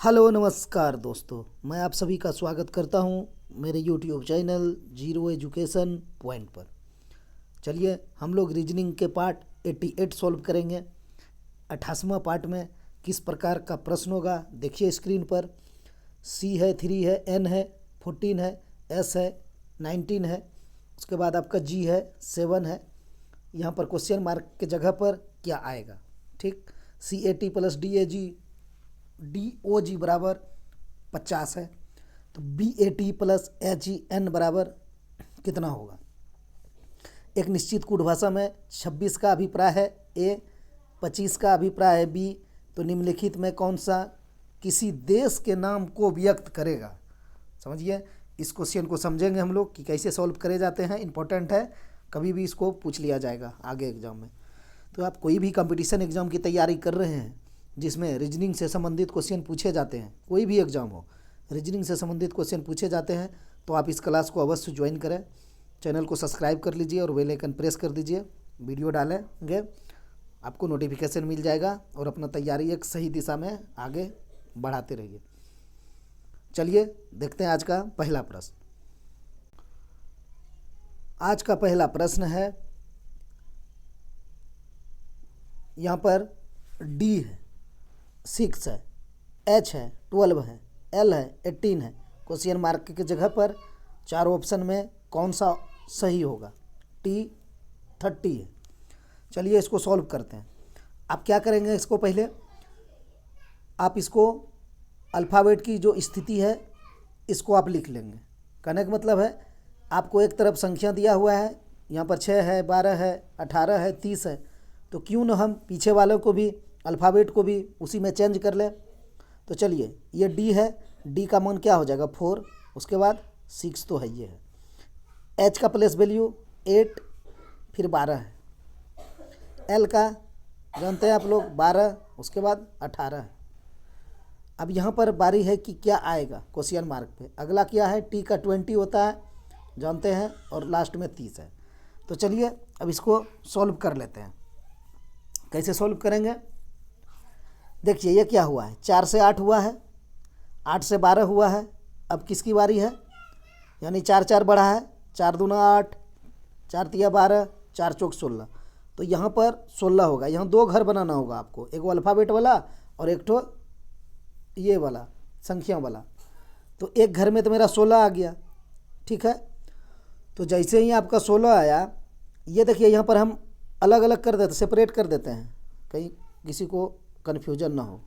Hello नमस्कार दोस्तों, मैं आप सभी का स्वागत करता हूं मेरे YouTube channel zero education point पर। चलिए हम लोग रीजनिंग के पार्ट 88 सॉल्व करेंगे। 88वां पार्ट में किस प्रकार का प्रश्न होगा देखिए स्क्रीन पर। सी है, 3 है, एन है, 14 है, एस है, 19 है, उसके बाद आपका जी है, 7 है। यहाँ पर क्वेश्चन मार्क के जगह पर क्या आएगा, ठीक। CAT प्लस DOG बराबर 50 है, तो BAT प्लस HEN बराबर कितना होगा। एक निश्चित कूट भाषा में 26 का अभिप्राय है A, 25 का अभिप्राय है B, तो निम्नलिखित में कौन सा किसी देश के नाम को व्यक्त करेगा। समझिए, इस क्वेश्चन को समझेंगे हम लोग कि कैसे सॉल्व करे जाते हैं। इंपॉर्टेंट है, कभी भी इसको पूछ लिया जाएगा आगे एग्जाम में। तो आप कोई भी कंपटीशन एग्जाम की तैयारी कर रहे हैं जिसमें रीजनिंग से संबंधित क्वेश्चन पूछे जाते हैं, कोई भी एग्जाम हो रीजनिंग से संबंधित क्वेश्चन पूछे जाते हैं, तो आप इस क्लास को अवश्य ज्वाइन करें। चैनल को सब्सक्राइब कर लीजिए और बेल आइकन प्रेस कर दीजिए। वीडियो डालेंगे आपको नोटिफिकेशन मिल जाएगा और अपना तैयारी एक सही दिशा में आगे बढ़ाते रहिए। चलिए देखते हैं आज का पहला प्रश्न। आज का पहला प्रश्न है, यहाँ पर डी है, 6 है, एच है, 12 है, एल है, 18 है। क्वेश्चन मार्क की जगह पर चार ऑप्शन में कौन सा सही होगा। टी 30 है। चलिए इसको सॉल्व करते हैं। आप क्या करेंगे, इसको पहले आप इसको अल्फ़ाबेट की जो स्थिति है इसको आप लिख लेंगे। कहने का मतलब है आपको एक तरफ संख्या दिया हुआ है, यहाँ पर 6 है, 12 है, 18 है, 30 है, तो क्यों न हम पीछे वालों को भी अल्फ़ाबेट को भी उसी में चेंज कर लें। तो चलिए ये डी है, डी का मान क्या हो जाएगा 4, उसके बाद 6 तो है, ये है। एच का प्लेस वैल्यू 8 फिर 12 है। एल का जानते हैं आप लोग 12, उसके बाद 18 है। अब यहाँ पर बारी है कि क्या आएगा क्वेश्चन मार्क पे। अगला क्या है, टी का 20 होता है जानते हैं, और लास्ट में 30 है। तो चलिए अब इसको सॉल्व कर लेते हैं। कैसे सॉल्व करेंगे, देखिए ये क्या हुआ है, 4 से 8 हुआ है, 8 से 12 हुआ है। अब किसकी बारी है, यानी 4 4 बढ़ा है, 4 दूना 8, 4 तिया 12, 4 चौक 16, तो यहाँ पर 16 होगा। यहाँ दो घर बनाना होगा आपको, एक वो अल्फ़ाबेट वाला और एक तो ये वाला संख्या वाला। तो एक घर में तो मेरा 16 आ गया, ठीक है। तो जैसे ही आपका 16 आया, ये देखिए यहाँ पर हम अलग अलग कर देते, सेपरेट कर देते हैं, कहीं किसी को कन्फ्यूजन ना हो,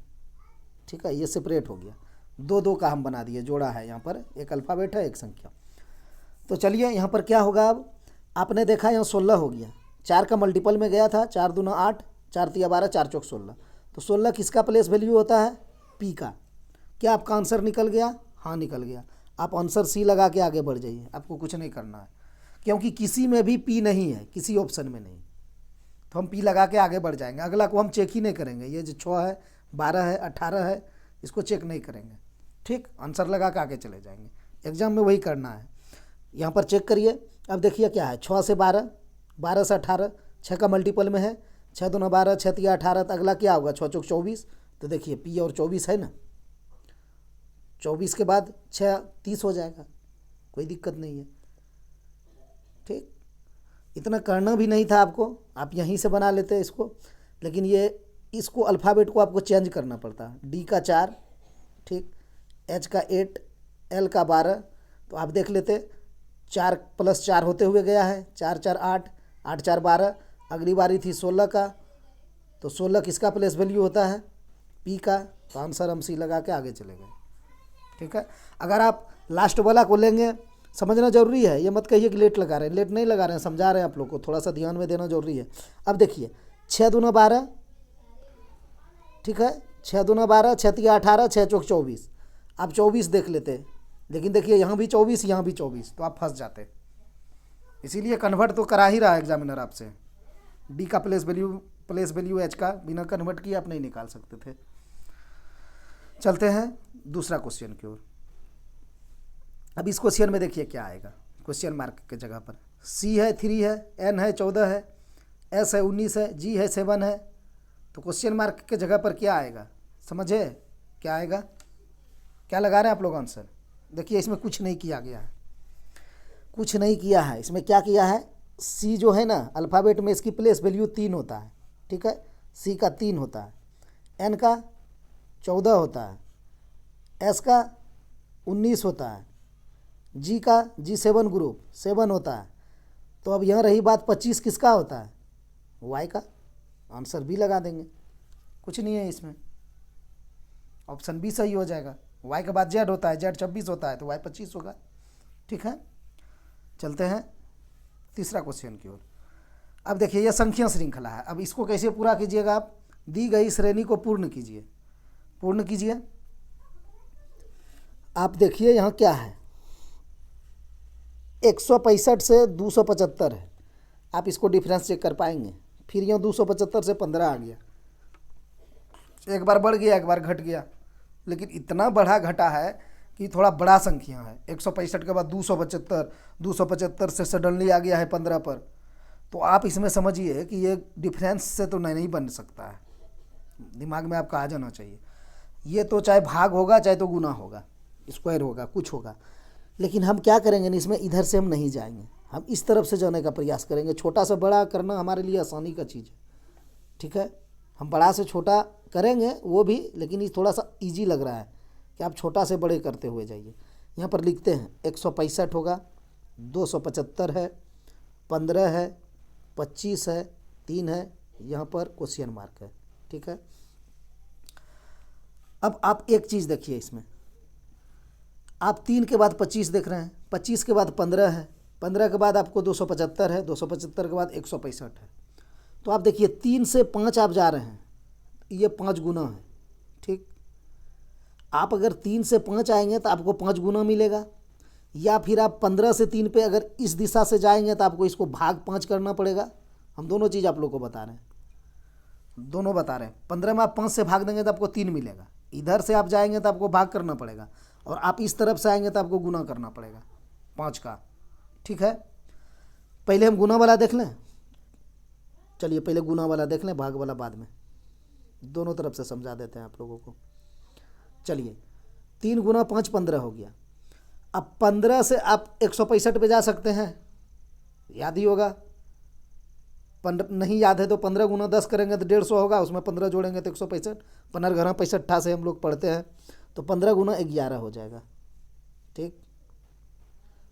ठीक है। ये सेपरेट हो गया, दो दो का हम बना दिए, जोड़ा है यहाँ पर, एक अल्फ़ाबेट है एक संख्या। तो चलिए यहाँ पर क्या होगा, अब आपने देखा यहाँ 16 हो गया, 4 का मल्टीपल में गया था, 4 दूना 8, 4 तिया 12, 4 चौक 16, तो 16 किसका प्लेस वैल्यू होता है, पी का। क्या आपका आंसर निकल गया, हाँ निकल गया। आप आंसर सी लगा के आगे बढ़ जाइए, आपको कुछ नहीं करना है, क्योंकि किसी में भी पी नहीं है, किसी ऑप्शन में नहीं, तो हम पी लगा के आगे बढ़ जाएंगे। अगला को हम चेक ही नहीं करेंगे, ये जो 6 है, 12 है, 18 है, इसको चेक नहीं करेंगे, ठीक। आंसर लगा के आगे चले जाएंगे। एग्जाम में वही करना है। यहाँ पर चेक करिए, अब देखिए क्या है, 6 से 12, 12 से 18, 6 का मल्टीपल में है, 6 दूना 12, 6 तिया 18, तो अगला क्या होगा, 6 चौक 24, तो देखिए पी और 24 है ना, 24 के बाद 6 30 हो जाएगा, कोई दिक्कत नहीं है, ठीक। इतना करना भी नहीं था आपको, आप यहीं से बना लेते इसको, लेकिन ये इसको अल्फ़ाबेट को आपको चेंज करना पड़ता है। डी का 4, ठीक, एच का 8, एल का 12, तो आप देख लेते 4 + 4 होते हुए गया है, 4 4 8, 8 4 12। अगली बारी थी 16 का, तो 16 किसका प्लेस वैल्यू होता है, पी का, तो आंसर हम सी लगा के आगे चले गए, ठीक है। अगर आप लास्ट वाला को लेंगे, समझना जरूरी है, ये मत कहिए कि लेट लगा रहे हैं, लेट नहीं लगा रहे हैं, समझा रहे हैं आप लोग को, थोड़ा सा ध्यान में देना जरूरी है। अब देखिए 6 दूना 12, ठीक है, 6 दूना 12, 6 तिया 18, 6 चौक 24, आप 24 देख लेते, लेकिन देखिए यहाँ भी 24, यहाँ भी 24, तो आप फंस जाते। इसीलिए कन्वर्ट तो करा ही रहा है एग्जामिनर आपसे। डी का प्लेस वैल्यू एच का बिना कन्वर्ट किए आप नहीं निकाल सकते थे। चलते हैं दूसरा क्वेश्चन की ओर। अब इस क्वेश्चन में देखिए क्या आएगा क्वेश्चन मार्क के जगह पर। सी है, 3 है, एन है, 14 है, एस है, 19 है, जी है, 7 है। तो क्वेश्चन मार्क के जगह पर क्या आएगा, समझे क्या आएगा, क्या लगा रहे हैं आप लोग आंसर? देखिए इसमें कुछ नहीं किया गया है, कुछ नहीं किया है। इसमें क्या किया है, सी जो है ना अल्फ़ाबेट में इसकी प्लेस वैल्यू 3 होता है, ठीक है, सी का 3 होता है, एन का 14 होता है, एस का 19 होता है, जी का G7 ग्रुप 7 होता है। तो अब यहाँ रही बात 25 किसका होता है, वाई का। आंसर बी लगा देंगे, कुछ नहीं है इसमें, ऑप्शन बी सही हो जाएगा। वाई के बाद जेड होता है, जेड 26 होता है तो वाई 25 होगा। ठीक है, चलते हैं तीसरा क्वेश्चन की ओर। अब देखिए यह संख्या श्रृंखला है। अब इसको कैसे पूरा कीजिएगा आप, दी गई श्रेणी को पूर्ण कीजिए, पूर्ण कीजिए। आप देखिए यहाँ क्या है, 165 से 275 है, आप इसको डिफरेंस चेक कर पाएंगे। फिर यहाँ 275 से 15 आ गया, एक बार बढ़ गया एक बार घट गया, लेकिन इतना बढ़ा घटा है कि थोड़ा बड़ा संख्या है। 165 के बाद 275, 275 से सडनली आ गया है 15 पर। तो आप इसमें समझिए कि ये डिफरेंस से तो नहीं बन सकता है, दिमाग में आपका आ जाना चाहिए। ये तो चाहे भाग होगा चाहे तो गुना होगा, स्क्वायर होगा, कुछ होगा। लेकिन हम क्या करेंगे ना, इसमें इधर से हम नहीं जाएंगे, हम इस तरफ से जाने का प्रयास करेंगे। छोटा से बड़ा करना हमारे लिए आसानी का चीज़ है, ठीक है। हम बड़ा से छोटा करेंगे वो भी, लेकिन ये थोड़ा सा इजी लग रहा है कि आप छोटा से बड़े करते हुए जाइए। यहाँ पर लिखते हैं 165 होगा, 275 है, 15 है, 25 है, 3 है, यहाँ पर क्वेश्चन मार्क है, ठीक है। अब आप एक चीज़ देखिए इसमें, आप 3 के बाद 25 देख रहे हैं, 25 के बाद 15 है, 15 के बाद आपको 275 है, 275 के बाद 165 है। तो आप देखिए 3 से 5 आप जा रहे हैं, ये 5 गुना है, ठीक। आप अगर 3 से 5 आएंगे तो आपको 5 गुना मिलेगा, या फिर आप 15 से 3 पे अगर इस दिशा से जाएंगे तो आपको इसको भाग 5 करना पड़ेगा। हम दोनों चीज़ आप लोग को बता रहे हैं, दोनों बता रहे हैं। 15 में आप 5 से भाग देंगे तो आपको 3 मिलेगा, इधर से आप जाएंगे तो आपको भाग करना पड़ेगा, और आप इस तरफ से आएंगे तो आपको गुना करना पड़ेगा 5 का, ठीक है। पहले हम गुना वाला देख लें, चलिए पहले गुना वाला देख लें, भाग वाला बाद में, दोनों तरफ से समझा देते हैं आप लोगों को। चलिए 3 गुना 5 15 हो गया। अब 15 से आप 165 पे जा सकते हैं, याद ही होगा। नहीं याद है तो 15 गुना 10 करेंगे तो 150 होगा, उसमें 15 जोड़ेंगे तो 165, 15 घरा 65 से हम लोग पढ़ते हैं, तो 15 गुना 11 हो जाएगा, ठीक,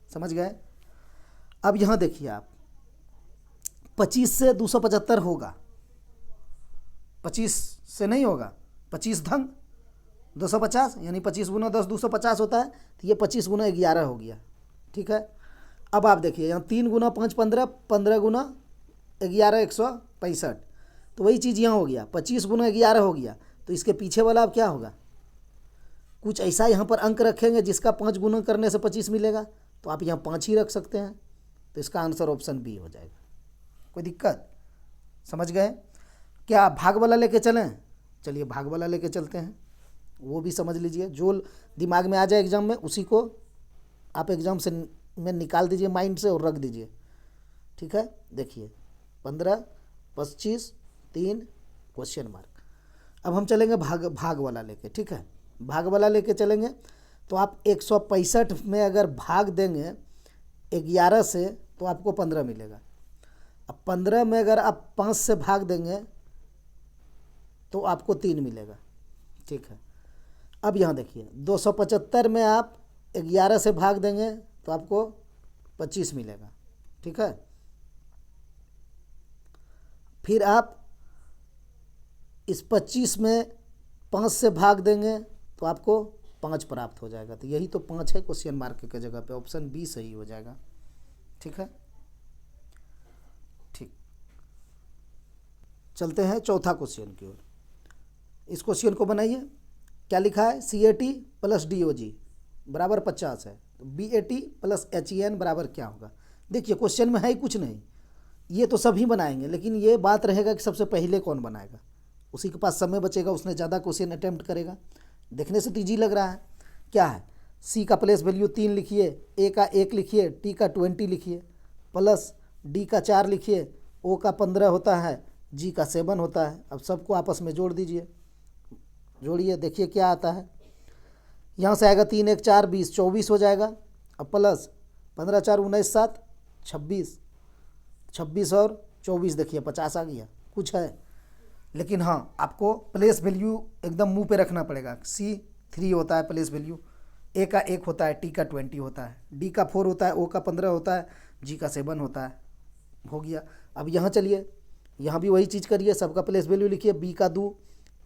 समझ गए। अब यहाँ देखिए आप 25 से 275 होगा, 25 से नहीं होगा, 25 धन 250, यानी 25 गुना 10 250 होता है, तो ये 25 गुना 11 हो गया, ठीक है। अब आप देखिए यहाँ 3 गुना 5 15, 15 गुना 11 165, तो वही चीज़ यहाँ हो गया, 25 गुना 11 हो गया। तो इसके पीछे वाला अब क्या होगा, कुछ ऐसा यहाँ पर अंक रखेंगे जिसका 5 गुना करने से 25 मिलेगा, तो आप यहाँ 5 ही रख सकते हैं, तो इसका आंसर ऑप्शन बी हो जाएगा। कोई दिक्कत, समझ गए। क्या भाग वाला लेके चलें, चलिए भाग वाला लेके चलते हैं, वो भी समझ लीजिए। जो दिमाग में आ जाए एग्ज़ाम में उसी को आप एग्ज़ाम से में निकाल दीजिए माइंड से और रख दीजिए, ठीक है। देखिए 15 25 3 क्वेश्चन मार्क। अब हम चलेंगे भाग वाला लेके, ठीक है। भाग वाला लेके चलेंगे तो आप 165 में अगर भाग देंगे 11 से तो आपको 15 मिलेगा। अब 15 में अगर आप 5 से भाग देंगे तो आपको 3 मिलेगा, ठीक है। अब यहाँ देखिए 275 में आप 11 से भाग देंगे तो आपको 25 मिलेगा, ठीक है। फिर आप इस 25 में 5 से भाग देंगे तो आपको 5 प्राप्त हो जाएगा। तो यही तो 5 है क्वेश्चन मार्क के जगह पे, ऑप्शन बी सही हो जाएगा, ठीक है। ठीक, चलते हैं चौथा क्वेश्चन की ओर। इस क्वेश्चन को बनाइए। क्या लिखा है, CAT प्लस DOG बराबर 50 है, तो BAT प्लस HEN बराबर क्या होगा। देखिए क्वेश्चन में है ही कुछ नहीं, ये तो सभी बनाएंगे, लेकिन ये बात रहेगा कि सबसे पहले कौन बनाएगा, उसी के पास समय बचेगा, उसने ज़्यादा क्वेश्चन अटेम्प्ट करेगा। देखने से तो ईजी लग रहा है। क्या है, C का प्लेस वैल्यू 3 लिखिए, A का 1 लिखिए, T का 20 लिखिए, प्लस D का 4 लिखिए, O का 15 होता है, G का 7 होता है। अब सबको आपस में जोड़ दीजिए, जोड़िए, देखिए क्या आता है। यहाँ से आएगा 3 1 4 20 24 हो जाएगा। अब प्लस 15 4 19 7 26, 26 और 24 देखिए 50 आ गया। कुछ है, लेकिन हाँ आपको प्लेस वैल्यू एकदम मुंह पे रखना पड़ेगा। C3 होता है प्लेस वैल्यू, A का 1 होता है, T का 20 होता है, D का 4 होता है, O का 15 होता है, G का 7 होता है। हो गया। अब यहाँ चलिए, यहाँ भी वही चीज़ करिए, सबका प्लेस वैल्यू लिखिए। B का 2,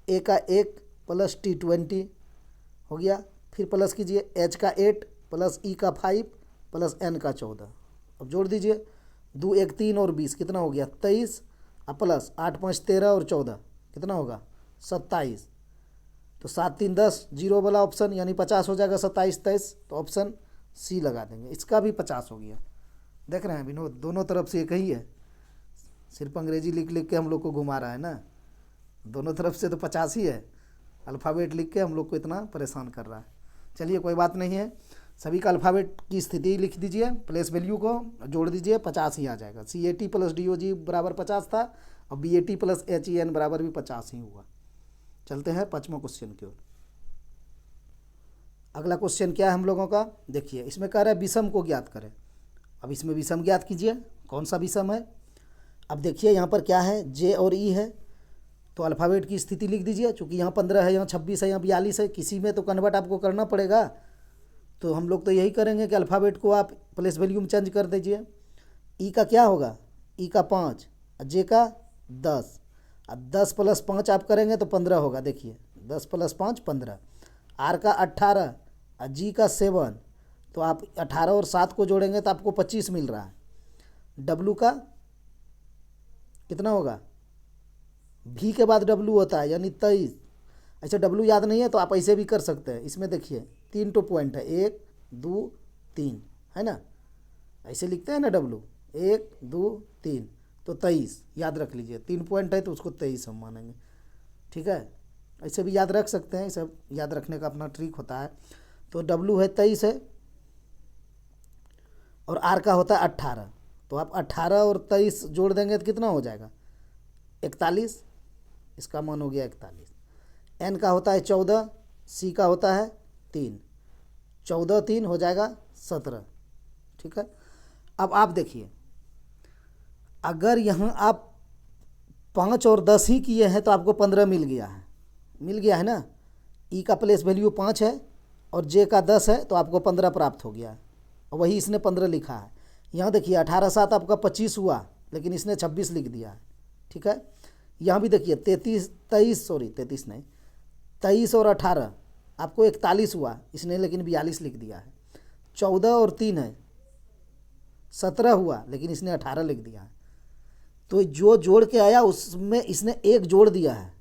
A का 1 प्लस T 20 हो गया। फिर प्लस कीजिए H का 8 प्लस E का 5 प्लस N का 14। अब जोड़ दीजिए, 2 1 3 और 20 कितना हो गया 23, अब प्लस 8 5 13 और 14 कितना होगा 27। तो 7 3 10 जीरो वाला ऑप्शन यानी 50 हो जाएगा 27 23। तो ऑप्शन C लगा देंगे, इसका भी 50 हो गया। देख रहे हैं विनोद, दोनों तरफ से एक ही है, सिर्फ अंग्रेजी लिख लिख के हम लोग को घुमा रहा है ना। दोनों तरफ से तो 50 ही है, अल्फ़ाबेट लिख के हम लोग को इतना परेशान कर रहा है। चलिए कोई बात नहीं है, सभी का अल्फ़ाबेट की स्थिति लिख दीजिए, प्लेस वैल्यू को जोड़ दीजिए, 50 ही आ जाएगा। CAT प्लस DOG बराबर 50 था, और BAT प्लस HEN बराबर भी 50 ही हुआ। चलते हैं 5वां क्वेश्चन की ओर। अगला क्वेश्चन क्या है हम लोगों का, देखिए इसमें कह रहा है विषम को ज्ञात करें। अब इसमें विषम ज्ञात कीजिए, कौन सा विषम है। अब देखिए यहाँ पर क्या है, J और E है, तो अल्फ़ाबेट की स्थिति लिख दीजिए। चूँकि यहाँ 15 है, यहाँ 26 है, यहाँ 42 है, किसी में तो कन्वर्ट आपको करना पड़ेगा। तो हम लोग तो यही करेंगे कि अल्फ़ाबेट को आप प्लेस वैल्यू में चेंज कर दीजिए। ई का क्या होगा, ई का 5, जे का 10, अब 10 प्लस 5 आप करेंगे तो 15 होगा। देखिए 10 प्लस 5 15, आर का 18 और जी का 7, तो आप 18 और 7 को जोड़ेंगे तो आपको 25 मिल रहा है। डब्लू का कितना होगा, भी के बाद डब्लू होता है यानी 23। अच्छा डब्लू याद नहीं है तो आप ऐसे भी कर सकते हैं, इसमें देखिए 3 तो पॉइंट है, 1 2 3 है ना, ऐसे लिखते हैं ना डब्लू, 1 2 3 तो 23 याद रख लीजिए। 3 पॉइंट है तो उसको 23 हम मानेंगे, ठीक है। ऐसे भी याद रख सकते हैं, सब याद रखने का अपना ट्रिक होता है। तो डब्लू है 23 है, और आर का होता है 18, तो आप 18 और 23 जोड़ देंगे तो कितना हो जाएगा 41, इसका मान हो गया 41। एन का होता है 14, सी का होता है 3, 14 3 हो जाएगा 17, ठीक है। अब आप देखिए, अगर यहाँ आप 5 और 10 ही किए हैं तो आपको 15 मिल गया है ना। ई का प्लेस वैल्यू 5 है और जे का 10 है, तो आपको 15 प्राप्त हो गया, और वही इसने 15 लिखा है। यहाँ देखिए 18 7 आपका 25 हुआ, लेकिन इसने 26 लिख दिया है, ठीक है। यहाँ भी देखिए 23 और 18 आपको 41 हुआ, इसने लेकिन 42 लिख दिया है। 14 और 3 है 17 हुआ, लेकिन इसने 18 लिख दिया है। तो जो जोड़ के आया उसमें इसने एक जोड़ दिया है,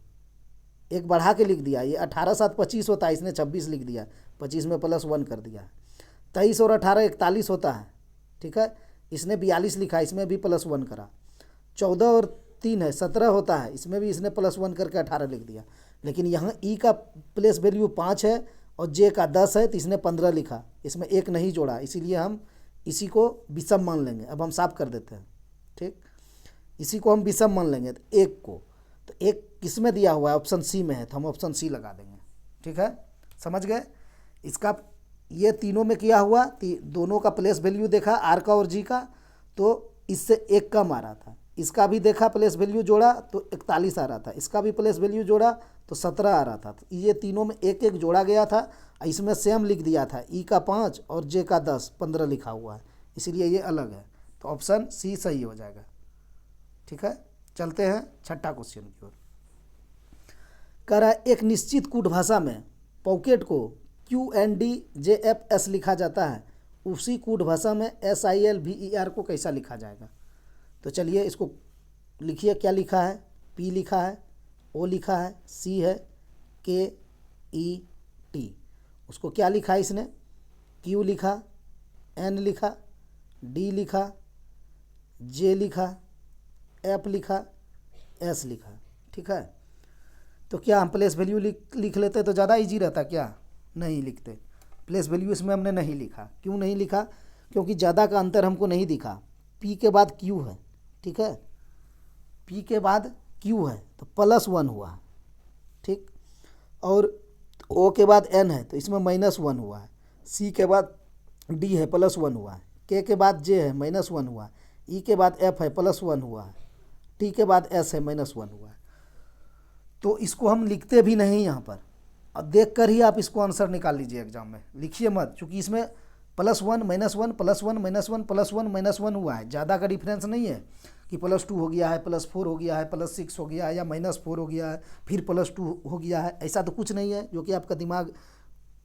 एक बढ़ा के लिख दिया। ये 18 7 25 होता है, इसने 26 लिख दिया, 25 में प्लस 1 कर दिया। 23 और 18 41 होता है, ठीक है, इसने 42 लिखा, इसमें भी प्लस 1 करा। 14 और 3 है 17 होता है, इसमें भी इसने प्लस 1 करके 18 लिख दिया। लेकिन यहाँ ई का प्लेस वैल्यू 5 है और जे का 10 है, तो इसने 15 लिखा, इसमें एक नहीं जोड़ा, इसीलिए हम इसी को विषम मान लेंगे। अब हम साफ कर देते हैं, ठीक, इसी को हम विषम मान लेंगे। तो एक को, तो एक किस में दिया हुआ है, ऑप्शन सी में है, तो हम ऑप्शन सी लगा देंगे, ठीक है। समझ गए। इसका ये तीनों में किया हुआ, दोनों का प्लेस वैल्यू देखा, आर का और जी का, तो इससे एक कम आ रहा था। इसका भी देखा प्लेस वैल्यू जोड़ा तो 41 आ रहा था, इसका भी प्लेस वैल्यू जोड़ा तो 17 आ रहा था। तो ये तीनों में एक एक जोड़ा गया था, इसमें सेम लिख दिया था, ई का 5 और जे का 10 15 लिखा हुआ है, इसीलिए ये अलग है। तो ऑप्शन सी सही हो जाएगा, ठीक है। चलते हैं 6ठा क्वेश्चन की ओर। कह रहा है एक निश्चित कूट भाषा में पॉकेट को QNDJFS लिखा जाता है, उसी कूट भाषा में SILVER को कैसा लिखा जाएगा। तो चलिए इसको लिखिए, क्या लिखा है, P लिखा है, O लिखा है, C है, KET, उसको क्या लिखा है इसने, Q लिखा, N लिखा, D लिखा, J लिखा, F लिखा, S लिखा, ठीक है। तो क्या हम प्लेस वैल्यू लिख लेते तो ज़्यादा इजी रहता, क्या नहीं लिखते। प्लेस वैल्यू इसमें हमने नहीं लिखा, क्यों नहीं लिखा, क्योंकि ज़्यादा का अंतर हमको नहीं दिखा। P के बाद Q है, ठीक है, P के बाद Q है तो +1 हुआ, ठीक। और ओ के बाद एन है तो इसमें -1 हुआ है, सी के बाद डी है +1 हुआ है, के बाद जे है -1 हुआ है, ई के बाद एफ है +1 हुआ है, टी के बाद एस है -1 हुआ है। तो इसको हम लिखते भी नहीं यहाँ पर, और देख कर ही आप इसको आंसर निकाल लीजिए एग्जाम में, लिखिए मत, क्योंकि इसमें +1 -1 +1 -1 +1 -1 हुआ है, ज़्यादा का डिफरेंस नहीं है कि +2 हो गया है, +4 हो गया है, +6 हो गया है, या -4 हो गया है फिर +2 हो गया है, ऐसा तो कुछ नहीं है जो कि आपका दिमाग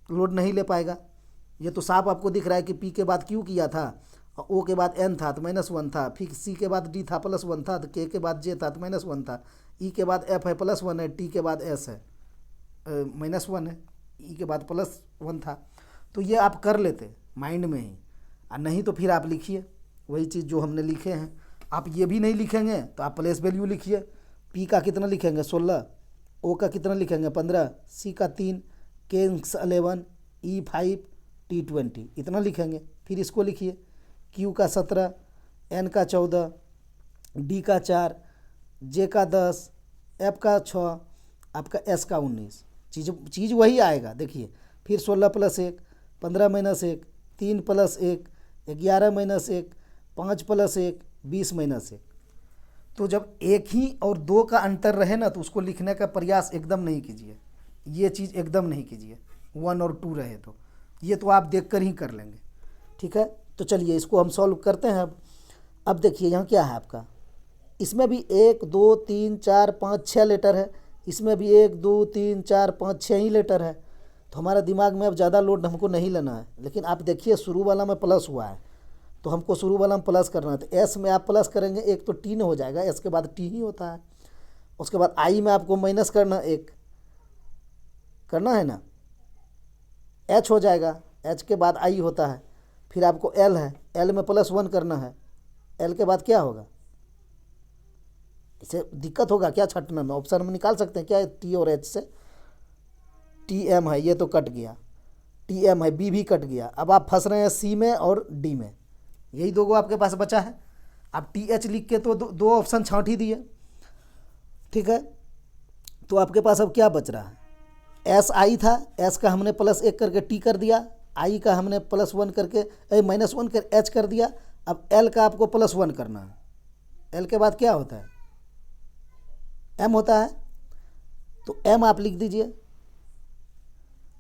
लोड नहीं ले पाएगा। ये तो साफ आपको दिख रहा है कि पी के बाद क्यू किया था, और ओ के बाद एन था तो -1 था, फिर सी के बाद डी था +1 था, तो के बाद जे था तो -1 था, ई के बाद एफ है +1 है, टी के बाद एस है -1 है, ई के बाद +1 था। तो ये आप कर लेते माइंड में ही, और नहीं तो फिर आप लिखिए वही चीज़ जो हमने लिखे हैं। आप ये भी नहीं लिखेंगे तो आप प्लेस वैल्यू लिखिए, पी का कितना लिखेंगे 16, ओ का कितना लिखेंगे 15, सी का 3, के 11, ई 5, टी 20, इतना लिखेंगे। फिर इसको लिखिए, क्यू का 17, एन का 14, डी का 4, जे का 10, एफ का 6, आपका एस का 19। चीज़ वही आएगा। देखिए फिर 16 + 1 15 - 1, 3 + 1 11 - 1, 5 + 1 20 - 1। तो जब एक ही और दो का अंतर रहे ना तो उसको लिखने का प्रयास एकदम नहीं कीजिए, ये चीज़ एकदम नहीं कीजिए। 1 और 2 रहे तो ये तो आप देख कर ही कर लेंगे, ठीक है। तो चलिए इसको हम सॉल्व करते हैं। अब देखिए यहाँ क्या है आपका, इसमें भी 1 2 3 4 5 6 लेटर है, इसमें भी 1 2 3 4 5 6 ही लेटर है। तो हमारा दिमाग में अब ज़्यादा लोड हमको नहीं लेना है। लेकिन आप देखिए शुरू वाला में प्लस हुआ है तो हमको शुरू वाला में प्लस करना है, तो एस में आप प्लस करेंगे एक तो टी हो जाएगा, एस के बाद टी ही होता है। उसके बाद आई में आपको माइनस करना, एक करना है ना, एच हो जाएगा, एच के बाद आई होता है। फिर आपको एल है, एल में +1 करना है, एल के बाद क्या होगा, इसे दिक्कत होगा क्या छटने में, ऑप्शन में निकाल सकते हैं क्या, टी और एच से टी एम है, ये तो कट गया, टी एम है, बी भी कट गया। अब आप फंस रहे हैं सी में और डी में, यही दो आपके पास बचा है। आप टी एच लिख के तो दो ऑप्शन छांट ही दिए, ठीक है। तो आपके पास अब क्या बच रहा है, एस आई था, एस का हमने +1 करके टी कर दिया, आई का हमने +1 करके -1 कर एच कर दिया। अब एल का आपको +1 करना है, एल के बाद क्या होता है, एम होता है, तो एम आप लिख दीजिए।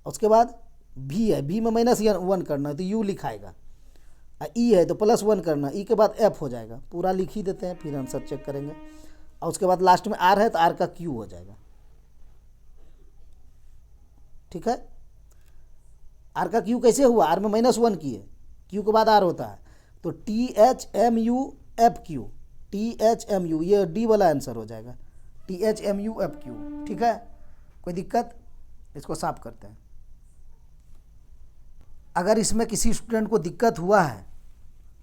उसके बाद भी है, भी में -1 करना है तो यू लिखाएगा, ई है तो +1 करना, ई के बाद एफ हो जाएगा, पूरा लिख ही देते हैं फिर आंसर चेक करेंगे। और उसके बाद लास्ट में आर है तो आर का क्यू हो जाएगा, ठीक है। आर का क्यू कैसे हुआ, आर में -1 किए, क्यू के बाद आर होता है, तो THMUFQ, THMU, ये डी वाला आंसर हो जाएगा, THMUFQ, ठीक है। कोई दिक्कत, इसको साफ करते हैं। अगर इसमें किसी स्टूडेंट को दिक्कत हुआ है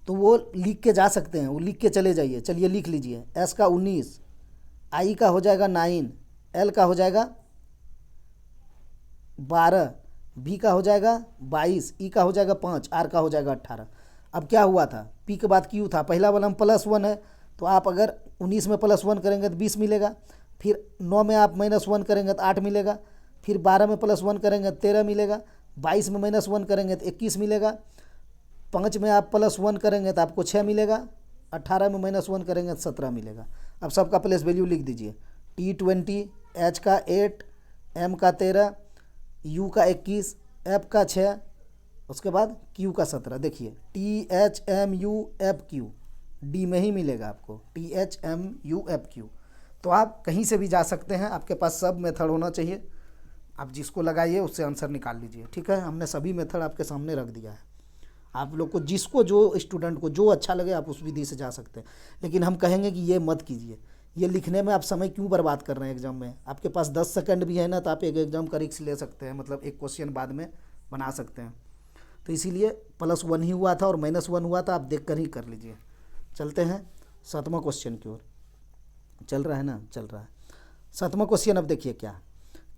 तो वो लिख के जा सकते हैं, वो लिख के चले जाइए। चलिए लिख लीजिए, एस का 19, आई का हो जाएगा 9, एल का हो जाएगा 12, बी का हो जाएगा 22, ई का हो जाएगा 5, आर का हो जाएगा 18। अब क्या हुआ था, पी के बाद क्यू था, पहला वाला में +1 है तो आप अगर 19 में +1 करेंगे तो 20 मिलेगा, फिर 9 में आप -1 करेंगे तो 8 मिलेगा, फिर 12 में +1 करेंगे तो 13 मिलेगा, 22 में -1 करेंगे तो 21 मिलेगा, 5 में आप +1 करेंगे तो आपको 6 मिलेगा, 18 में -1 करेंगे तो 17 मिलेगा। अब सबका प्लेस वैल्यू लिख दीजिए, T20, एच का 8, एम का 13, यू का 21, एफ का 6, उसके बाद क्यू का 17। देखिए THMUFQ, डी में ही मिलेगा आपको, THMUFQ। तो आप कहीं से भी जा सकते हैं, आपके पास सब मेथड होना चाहिए, आप जिसको लगाइए उससे आंसर निकाल लीजिए, ठीक है। हमने सभी मेथड आपके सामने रख दिया है, आप लोग को जिसको, जो स्टूडेंट को जो अच्छा लगे आप उस विधि से जा सकते हैं। लेकिन हम कहेंगे कि ये मत कीजिए, ये लिखने में आप समय क्यों बर्बाद कर रहे हैं एग्जाम में। आपके पास 10 सेकंड भी है ना तो आप एक एग्जाम का रिस्क ले सकते हैं, मतलब एक क्वेश्चन बाद में बना सकते हैं। तो इसीलिए +1 ही हुआ था और -1 हुआ था, आप देख कर ही कर लीजिए। चलते हैं 7वां क्वेश्चन की ओर, चल रहा है ना, चल रहा है 7वां क्वेश्चन। अब देखिए क्या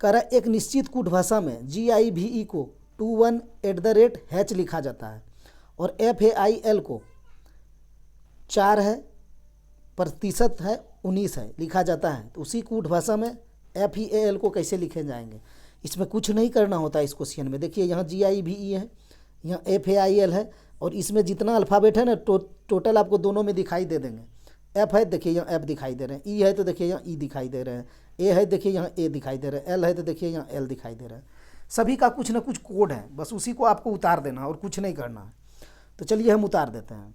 कह रहा है, एक निश्चित कूट भाषा में GIVE को 21 लिखा जाता है और FAIL को 4 है, प्रतिशत है 19 है लिखा जाता है। तो उसी कूट भाषा में FEAL को कैसे लिखे जाएंगे, इसमें कुछ नहीं करना होता इस क्वेश्चन में। देखिए यहाँ GIVE है, यहाँ FAIL है, और इसमें जितना अल्फ़ाबेट है ना टोटल आपको दोनों में दिखाई दे देंगे। F है, देखिए यहाँ F दिखाई दे रहे हैं, E है तो देखिए यहाँ E दिखाई दे रहे हैं, A है देखिए यहाँ A दिखाई दे रहे हैं, L है तो देखिए यहाँ L दिखाई दे रहा है। सभी का कुछ ना कुछ कोड है, बस उसी को आपको उतार देना और कुछ नहीं करना है। तो चलिए हम उतार देते हैं।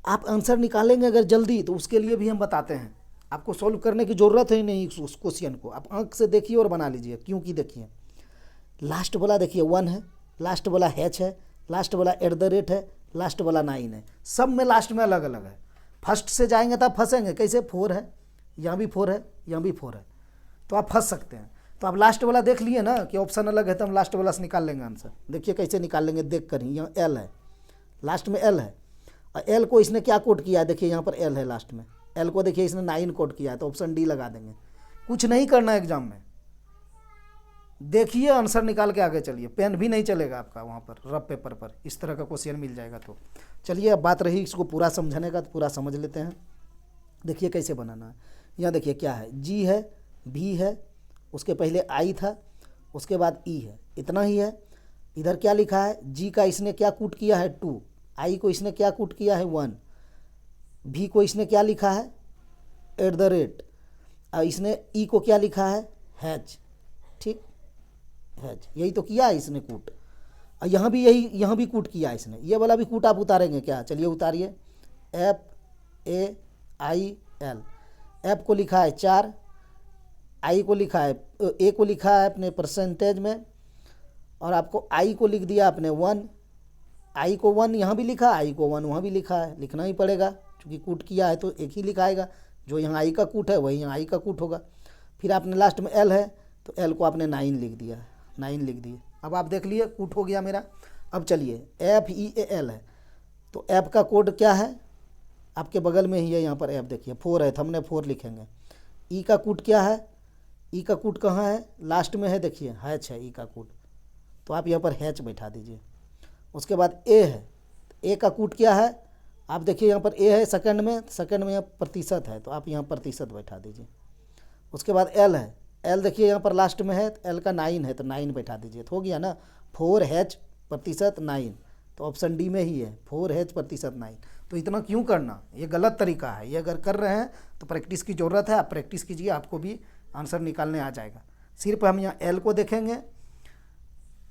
आप आंसर निकालेंगे अगर जल्दी तो उसके लिए भी हम बताते हैं, आपको सॉल्व करने की ज़रूरत है ही नहीं उस क्वेश्चन को, आप आंख से देखिए और बना लीजिए। क्योंकि देखिए लास्ट वाला देखिए 1 है, लास्ट वाला H है, लास्ट वाला @ है, लास्ट वाला 9 है, सब में लास्ट में अलग अलग है। फर्स्ट से जाएंगे तब फंसेंगे, कैसे 4 है, यहाँ भी 4 है, यहाँ भी 4 है, तो आप फंस सकते हैं। तो आप लास्ट वाला देख लिए ना कि ऑप्शन अलग है, तो हम लास्ट वाला से निकाल लेंगे आंसर। देखिए कैसे निकाल लेंगे देख कर ही, यहाँ L है, लास्ट में L है, और L को इसने क्या कोड किया है, देखिए यहाँ पर L है लास्ट में, L को देखिए इसने 9 कोड किया है, तो ऑप्शन D लगा देंगे। कुछ नहीं करना एग्जाम में, देखिए आंसर निकाल के आगे चलिए, पेन भी नहीं चलेगा आपका वहाँ पर रफ पेपर पर, इस तरह का क्वेश्चन मिल जाएगा। तो चलिए अब बात रही इसको पूरा समझने का, तो पूरा समझ लेते हैं। देखिए कैसे बनाना है। यहाँ देखिए क्या है, G है, V है, उसके पहले I था, उसके बाद E है, इतना ही है। इधर क्या लिखा है, G का इसने क्या कूट किया है 2, I को इसने क्या कूट किया है 1, V को इसने क्या लिखा है @ और इसने E को क्या लिखा है H, ठीक H, यही तो किया है इसने कूट। और यहाँ भी यही, यहाँ भी कूट किया है इसने, ये वाला भी कूट आप उतारेंगे क्या, चलिए उतारिए। FAIL, F को लिखा है 4, I को लिखा है, A को लिखा है अपने परसेंटेज में, और आपको I को लिख दिया आपने 1, I को 1 यहाँ भी लिखा, I को 1 वहाँ भी लिखा है, लिखना ही पड़ेगा क्योंकि कूट किया है तो एक ही लिखाएगा, जो यहाँ I का कूट है वही यहाँ I का कूट होगा। फिर आपने लास्ट में L है तो L को आपने 9 लिख दिया, 9 लिख दिए। अब आप देख लिए कूट हो गया मेरा। अब चलिए FEAL है, तो F का कोड क्या है, आपके बगल में ही है, यहाँ पर F देखिए 4 है, तो हमने 4 लिखेंगे। E का कूट क्या है, E का कूट कहाँ है, लास्ट में है, देखिए H है E का कूट, तो आप यहाँ पर H बैठा दीजिए। उसके बाद A है, A का कूट क्या है, आप देखिए यहाँ पर A है सेकंड में, सेकंड में यहाँ प्रतिशत है, तो आप यहाँ प्रतिशत बैठा दीजिए। उसके बाद L है, L देखिए यहाँ पर लास्ट में है, L का 9 है, तो 9 बैठा दीजिए, तो हो गया ना 4H प्रतिशत 9, तो ऑप्शन D में ही है 4H प्रतिशत 9। तो इतना क्यों करना, ये गलत तरीका है, ये अगर कर रहे हैं तो प्रैक्टिस की ज़रूरत है, आप प्रैक्टिस कीजिए, आपको भी आंसर निकालने आ जाएगा। सिर्फ हम यहाँ L को देखेंगे,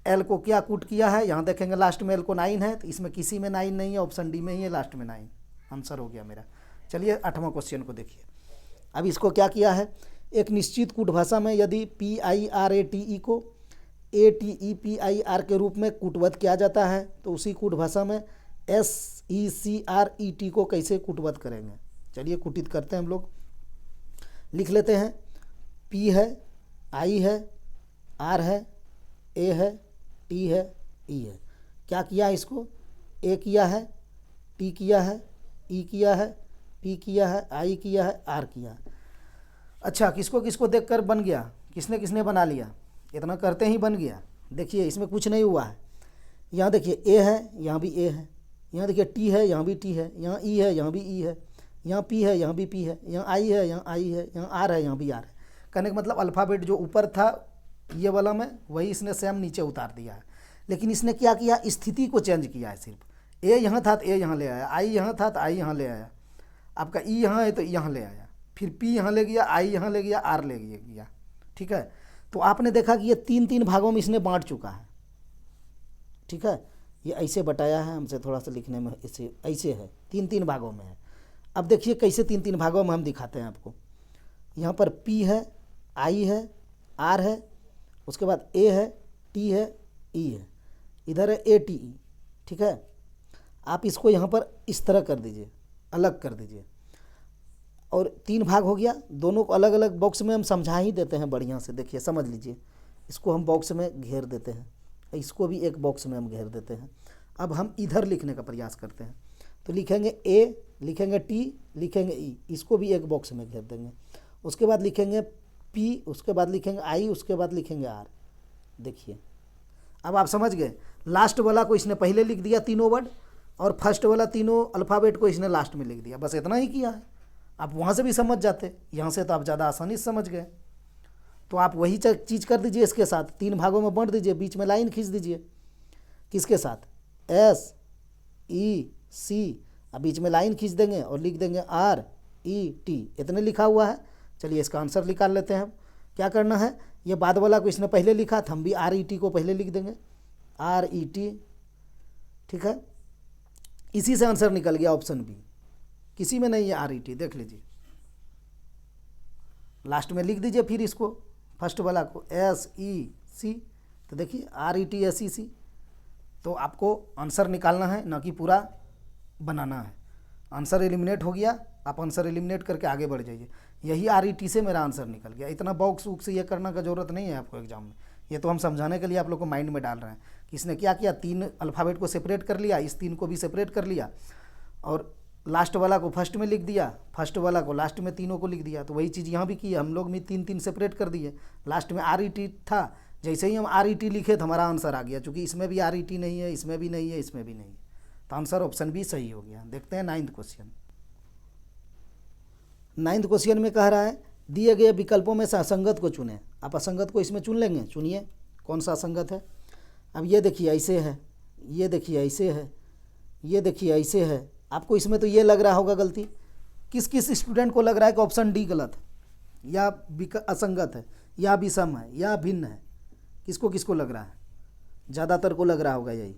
L को क्या कूट किया है, यहाँ देखेंगे लास्ट में L को 9 है, तो इसमें किसी में 9 नहीं है, ऑप्शन D में ही है लास्ट में 9, आंसर हो गया मेरा। चलिए 8वां क्वेश्चन को देखिए। अब इसको क्या किया है, एक निश्चित कूट भाषा में यदि PIRATE को ATEPIR के रूप में कूटबद्ध किया जाता है तो उसी कूट भाषा में SECRET को कैसे कूटबद्ध करेंगे। चलिए कूटित करते हैं हम लोग, लिख लेते हैं। P है, I है, R है, A है, T है, E है। क्या किया इसको, A किया है, T किया है, E किया है, P किया है, I किया है, R किया है। अच्छा, किसको किसको देखकर बन गया, किसने किसने बना लिया, इतना करते ही बन गया। देखिए इसमें कुछ नहीं हुआ है, यहाँ देखिए A है, यहाँ भी A है, यहाँ देखिए T है, यहाँ भी T है, यहाँ E है, यहाँ भी E है, यहाँ P है, यहाँ भी P है, यहाँ I है, यहाँ I है, यहाँ R है, यहाँ भी R है। कहने का मतलब अल्फ़ाबेट जो ऊपर था ये वाला में, वही इसने सेम नीचे उतार दिया है, लेकिन इसने क्या किया, स्थिति को चेंज किया है। सिर्फ A यहाँ था तो A यहाँ ले आया, I यहाँ था तो I यहाँ ले आया, आपका E यहाँ है तो यहाँ ले आया, फिर P यहाँ ले गया, I यहाँ ले गया, R ले गया, ठीक है। तो आपने देखा कि ये 3-3 भागों में इसने बांट चुका है, ठीक है। ये ऐसे बटाया है, हमसे थोड़ा सा लिखने में इसे ऐसे है, 3-3 भागों में है। अब देखिए कैसे 3-3 भागों में हम दिखाते हैं आपको। यहाँ पर P है, I है, R है, उसके बाद A है, T है, E है, इधर है ATE, ठीक है। आप इसको यहाँ पर इस तरह कर दीजिए, अलग कर दीजिए, और 3 भाग हो गया। दोनों को अलग अलग बॉक्स में हम समझा ही देते हैं बढ़िया से, देखिए समझ लीजिए। इसको हम बॉक्स में घेर देते हैं, इसको भी एक बॉक्स में हम घेर देते हैं। अब हम इधर लिखने का प्रयास करते हैं, तो लिखेंगे A, लिखेंगे T, लिखेंगे E, इसको भी एक बॉक्स में घेर देंगे। उसके बाद लिखेंगे P, उसके बाद लिखेंगे I, उसके बाद लिखेंगे R। देखिए अब आप समझ गए, लास्ट वाला को इसने पहले लिख दिया तीनों वर्ड, और फर्स्ट वाला तीनों अल्फ़ाबेट को इसने लास्ट में लिख दिया, बस इतना ही किया है। आप वहाँ से भी समझ जाते, यहाँ से तो आप ज़्यादा आसानी से समझ गए। तो आप वही चीज़ कर दीजिए इसके साथ, 3 भागों में बांट दीजिए, बीच में लाइन खींच दीजिए। किसके साथ? एस ई सी, अब बीच में लाइन खींच देंगे और लिख देंगे आर ई टी, इतने लिखा हुआ है। चलिए इसका आंसर निकाल लेते हैं हम। क्या करना है, ये बाद वाला को इसने पहले लिखा था, हम भी आर ई टी को पहले लिख देंगे, आर ई टी, ठीक है। इसी से आंसर निकल गया ऑप्शन बी, किसी में नहीं है आर ई टी, देख लीजिए। लास्ट में लिख दीजिए फिर इसको, फर्स्ट वाला को एस ई सी, तो देखिए R E T S E C. तो आपको आंसर निकालना है, ना कि पूरा बनाना है। आंसर एलिमिनेट हो गया, आप आंसर एलिमिनेट करके आगे बढ़ जाइए। यही आर ई टी से मेरा आंसर निकल गया। इतना बॉक्स वूक्स से ये करने का ज़रूरत नहीं है आपको एग्जाम में। ये तो हम समझाने के लिए आप लोग को माइंड में डाल रहे हैं कि इसने क्या किया, 3 अल्फ़ाबेट को सेपरेट कर लिया, इस 3 को भी सेपरेट कर लिया, और लास्ट वाला को फर्स्ट में लिख दिया, फर्स्ट वाला को लास्ट में, तीनों को लिख दिया। तो वही चीज़ यहाँ भी की है, हम लोग भी 3-3 सेपरेट कर दिए। लास्ट में आर ई टी था, जैसे ही हम आर ई टी लिखे तो हमारा आंसर आ गया, चूँकि इसमें भी आर ई टी नहीं है, इसमें भी नहीं है, इसमें भी नहीं है, तो आंसर ऑप्शन बी सही हो गया। देखते हैं 9th क्वेश्चन। 9th क्वेश्चन में कह रहा है दिए गए विकल्पों में से असंगत को चुनें। आप असंगत को इसमें चुन लेंगे, चुनिए कौन सा असंगत है। अब ये देखिए ऐसे है, ये देखिए ऐसे है, ये देखिए ऐसे है। आपको इसमें तो ये लग रहा होगा गलती, किस किस स्टूडेंट को लग रहा है कि ऑप्शन डी गलत है, या असंगत है, या विषम है, या भिन्न है, किसको किसको लग रहा है? ज़्यादातर को लग रहा होगा यही।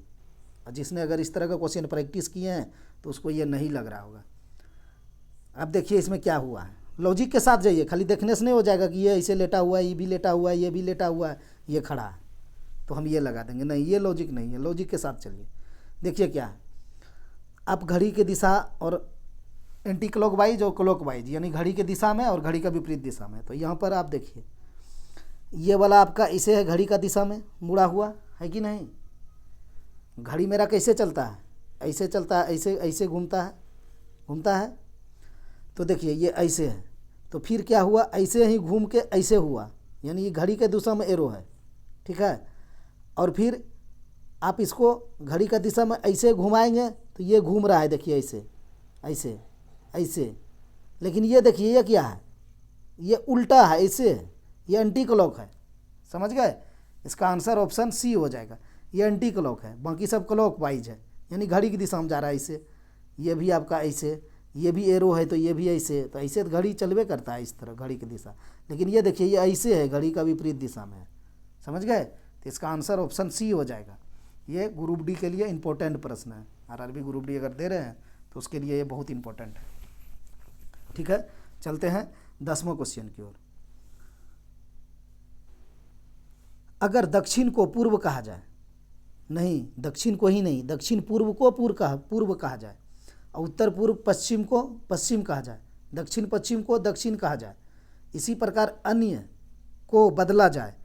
जिसने अगर इस तरह का क्वेश्चन प्रैक्टिस किए हैं तो उसको ये नहीं लग रहा होगा। अब देखिए इसमें क्या हुआ है, लॉजिक के साथ जाइए, खाली देखने से नहीं हो जाएगा कि ये ऐसे लेटा हुआ है, ये भी लेटा हुआ है, ये भी लेटा हुआ है, ये खड़ा है तो हम ये लगा देंगे, नहीं ये लॉजिक नहीं है। लॉजिक के साथ चलिए। देखिए क्या है, आप घड़ी की दिशा और एंटी क्लॉकवाइज और क्लॉकवाइज, यानी घड़ी की दिशा में और घड़ी का विपरीत दिशा में। तो यहाँ पर आप देखिए ये वाला आपका इसे है घड़ी का दिशा में मुड़ा हुआ है कि नहीं। घड़ी मेरा कैसे चलता है, ऐसे चलता है, ऐसे ऐसे घूमता है। तो देखिए ये ऐसे है, तो फिर क्या हुआ, ऐसे ही घूम के ऐसे हुआ, यानी ये घड़ी के दिशा में एरो है, ठीक है। और फिर आप इसको घड़ी का दिशा में ऐसे घुमाएंगे तो ये घूम रहा है, देखिए ऐसे ऐसे ऐसे। लेकिन ये देखिए ये क्या है, ये उल्टा है, ऐसे है, ये एंटी क्लॉक है। समझ गए? इसका आंसर ऑप्शन सी हो जाएगा। ये एंटी क्लॉक है, बाकी सब क्लॉक वाइज है, यानी घड़ी की दिशा में जा रहा है ऐसे। ये भी आपका ऐसे, ये भी एरो है तो ये भी ऐसे, तो ऐसे तो घड़ी चलवे करता है इस तरह घड़ी की दिशा। लेकिन ये देखिए ये ऐसे है, घड़ी का विपरीत दिशा में है। समझ गए? तो इसका आंसर ऑप्शन सी हो जाएगा। ये ग्रुप डी के लिए इंपॉर्टेंट प्रश्न है। आरआरबी ग्रुप डी अगर दे रहे हैं तो उसके लिए ये बहुत इंपॉर्टेंट है। ठीक है, चलते हैं 10वें क्वेश्चन की ओर। अगर दक्षिण को पूर्व कहा जाए, नहीं दक्षिण को ही नहीं, दक्षिण पूर्व को पूर्व कहा जाए, और उत्तर पूर्व पश्चिम को पश्चिम कहा जाए, दक्षिण पश्चिम को दक्षिण कहा जाए, इसी प्रकार अन्य को बदला जाए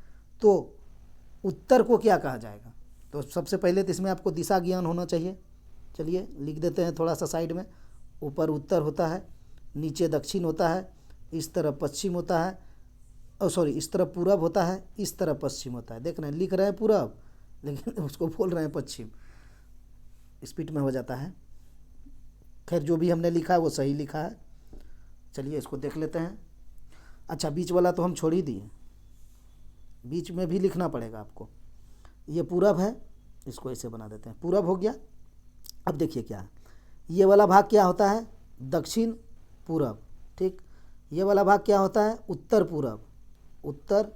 तो उत्तर को क्या कहा जाएगा? तो सबसे पहले तो इसमें आपको दिशा ज्ञान होना चाहिए। चलिए लिख देते हैं थोड़ा सा साइड में। ऊपर उत्तर होता है, नीचे दक्षिण होता है, इस तरफ पश्चिम होता है, इस तरफ पूरब होता है, इस तरफ पश्चिम होता है। देख रहे हैं, लिख रहे हैं पूरब लेकिन उसको बोल रहे हैं पश्चिम, स्पीड में हो जाता है। खैर जो भी हमने लिखा है वो सही लिखा है। चलिए इसको देख लेते हैं। अच्छा बीच वाला तो हम छोड़ ही दिए, बीच में भी लिखना पड़ेगा आपको। ये पूरब है, इसको ऐसे बना देते हैं, पूरब हो गया। अब देखिए क्या है, ये वाला भाग क्या होता है? दक्षिण पूरब, ठीक। ये वाला भाग क्या होता है? उत्तर पूरब, उत्तर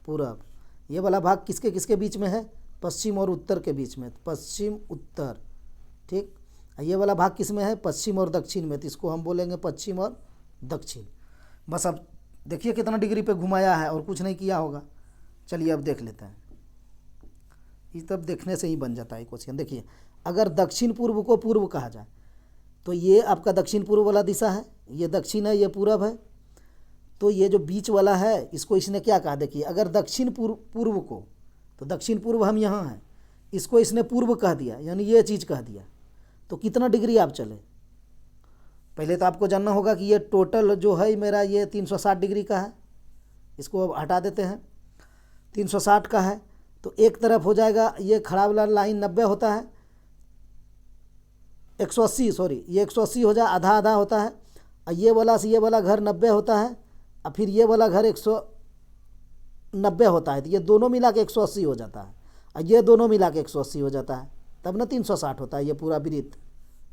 पूरब। ये वाला भाग किसके किसके बीच में है? पश्चिम और उत्तर के बीच में, पश्चिम उत्तर, ठीक। ये वाला भाग किस में है? पश्चिम और दक्षिण में, तो इसको हम बोलेंगे पश्चिम और दक्षिण। बस अब देखिए कितना डिग्री पे घुमाया है और कुछ नहीं किया होगा। चलिए अब देख लेते हैं, ये तब देखने से ही बन जाता है क्वेश्चन। देखिए अगर दक्षिण पूर्व को पूर्व कहा जाए तो ये आपका दक्षिण पूर्व वाला दिशा है, ये दक्षिण है, ये पूरब है। तो ये जो बीच वाला है इसको इसने क्या कहा? देखिए अगर दक्षिण पूर्व को, तो दक्षिण पूर्व हम यहाँ हैं, इसको इसने पूर्व कह दिया, यानी ये चीज़ कह दिया। तो कितना डिग्री आप चले? पहले तो आपको जानना होगा कि ये टोटल जो है मेरा ये 360 डिग्री का है। इसको अब हटा देते हैं, 360 का है तो एक तरफ हो जाएगा, ये खड़ा वाला लाइन 90 होता है, 180 सॉरी, ये 180 हो जाए, आधा आधा होता है। और ये वाला से ये वाला घर 90 होता है, और फिर ये वाला घर 90 होता है, तो ये दोनों मिला के 180 हो जाता है, और ये दोनों मिला के 180 हो जाता है, तब ना 360 होता है ये पूरा वृत्त।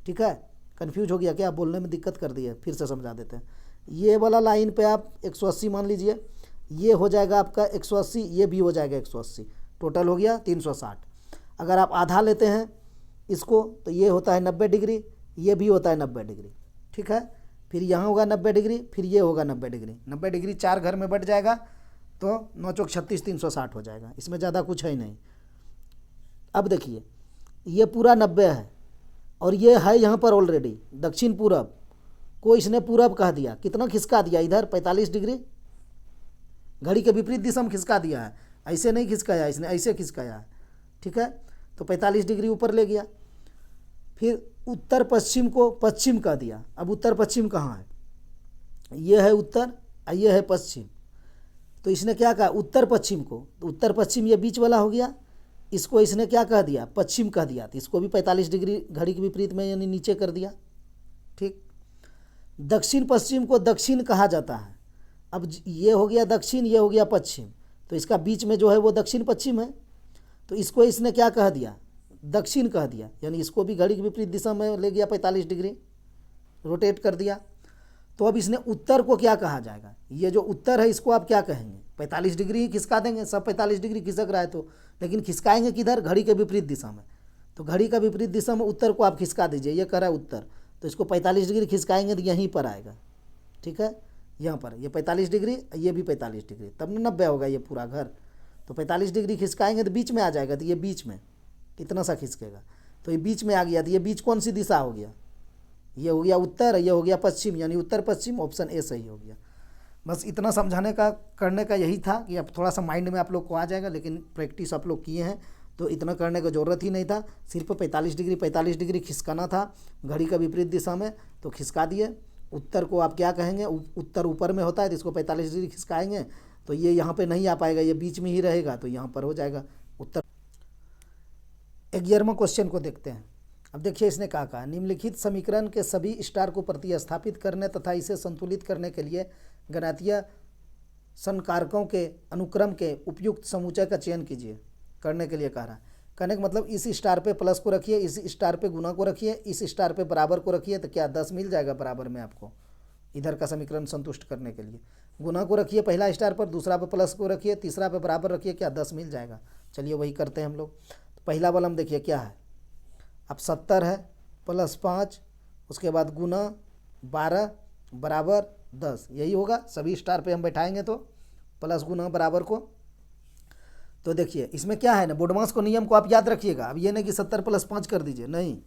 ठीक है, कन्फ्यूज हो गया क्या? बोलने में दिक्कत कर दी है, फिर से समझा देते हैं। ये वाला लाइन पे आप 180 मान लीजिए, ये हो जाएगा आपका 180, ये भी हो जाएगा 180, टोटल हो गया 360। अगर आप आधा लेते हैं इसको तो ये होता है 90 डिग्री, ये भी होता है 90 डिग्री। ठीक है, फिर यहाँ होगा 90 डिग्री, फिर ये होगा 90 डिग्री। 90 डिग्री 4 घर में बट जाएगा तो 9 चौक 36, 360 हो जाएगा। इसमें ज़्यादा कुछ है ही नहीं। अब देखिए ये पूरा 90 है और ये है यहाँ पर ऑलरेडी दक्षिण पूरब को इसने पूरब कह दिया। कितना खिसका दिया इधर? 45 डिग्री, घड़ी के विपरीत दिशा में खिसका दिया है, ऐसे नहीं खिसकाया इसने, ऐसे खिसकाया है। ठीक है, तो 45 डिग्री ऊपर ले गया। फिर उत्तर पश्चिम को पश्चिम कह दिया। अब उत्तर पश्चिम कहाँ है? ये है उत्तर और ये है पश्चिम, तो इसने क्या कहा? उत्तर पश्चिम को, तो उत्तर पश्चिम ये बीच वाला हो गया, इसको इसने क्या कह दिया? पश्चिम कह दिया, तो इसको भी 45 डिग्री घड़ी के विपरीत में यानी नीचे कर दिया। ठीक, दक्षिण पश्चिम को दक्षिण कहा जाता है। अब ये हो गया दक्षिण, ये हो गया पश्चिम, तो इसका बीच में जो है वो दक्षिण पश्चिम है, तो इसको इसने क्या कह दिया? दक्षिण कह दिया, यानी इसको भी घड़ी की विपरीत दिशा में ले गया, 45 डिग्री रोटेट कर दिया। तो अब इसने उत्तर को क्या कहा जाएगा? ये जो उत्तर है इसको आप क्या कहेंगे? 45 डिग्री ही खिसका देंगे, सब 45 डिग्री खिसक रहा है तो, लेकिन खिसकाएंगे किधर? घड़ी के विपरीत दिशा में। तो घड़ी का विपरीत दिशा में उत्तर को आप खिसका दीजिए, ये कह रहा है उत्तर, तो इसको 45 डिग्री खिसकाएंगे तो यहीं पर आएगा। ठीक है, यहाँ पर ये 45 डिग्री, ये भी 45 डिग्री, तब ना 90 होगा ये पूरा घर। तो 45 डिग्री खिसकाएंगे तो बीच में आ जाएगा, तो ये बीच में इतना सा खिसकेगा, तो ये बीच में आ गया। तो ये बीच कौन सी दिशा हो गया? ये हो गया उत्तर, ये हो गया पश्चिम, यानी उत्तर पश्चिम, ऑप्शन ए सही हो गया। बस इतना समझाने का करने का यही था कि अब थोड़ा सा माइंड में आप लोग को आ जाएगा, लेकिन प्रैक्टिस आप लोग किए हैं तो इतना करने की ज़रूरत ही नहीं था। सिर्फ 45 डिग्री खिसकाना था घड़ी का विपरीत दिशा में, तो खिसका दिए। उत्तर को आप क्या कहेंगे? उत्तर ऊपर में होता है, तो इसको 45 डिग्री खिसकाएंगे तो ये यहाँ पे नहीं आ पाएगा, ये बीच में ही रहेगा, तो यहाँ पर हो जाएगा उत्तर। 11वां क्वेश्चन को देखते हैं। अब देखिए इसने क्या कहा? निम्नलिखित समीकरण के सभी स्टार को प्रतिस्थापित करने तथा इसे संतुलित करने के लिए गणितीय संकारकों के अनुक्रम के उपयुक्त समुच्चय का चयन कीजिए। करने के लिए कह रहा है। कहने का मतलब इस स्टार पे प्लस को रखिए, इस स्टार पे गुना को रखिए, इस स्टार पे बराबर को रखिए, तो क्या 10 मिल जाएगा बराबर में आपको इधर का समीकरण संतुष्ट करने के लिए। गुना को रखिए पहला स्टार पर, दूसरा पे प्लस को रखिए, तीसरा पे बराबर रखिए, क्या 10 मिल जाएगा। चलिए वही करते हैं हम लोग। तो पहला वाला हम देखिए क्या है। अब 70 है प्लस 5, उसके बाद गुना 12 बराबर 10, यही होगा। सभी स्टार पे हम बैठाएंगे तो प्लस गुना बराबर को। तो देखिए इसमें क्या है ना, बोडमास को नियम को आप याद रखिएगा। अब ये नहीं कि 70 प्लस 5 कर दीजिए, नहीं,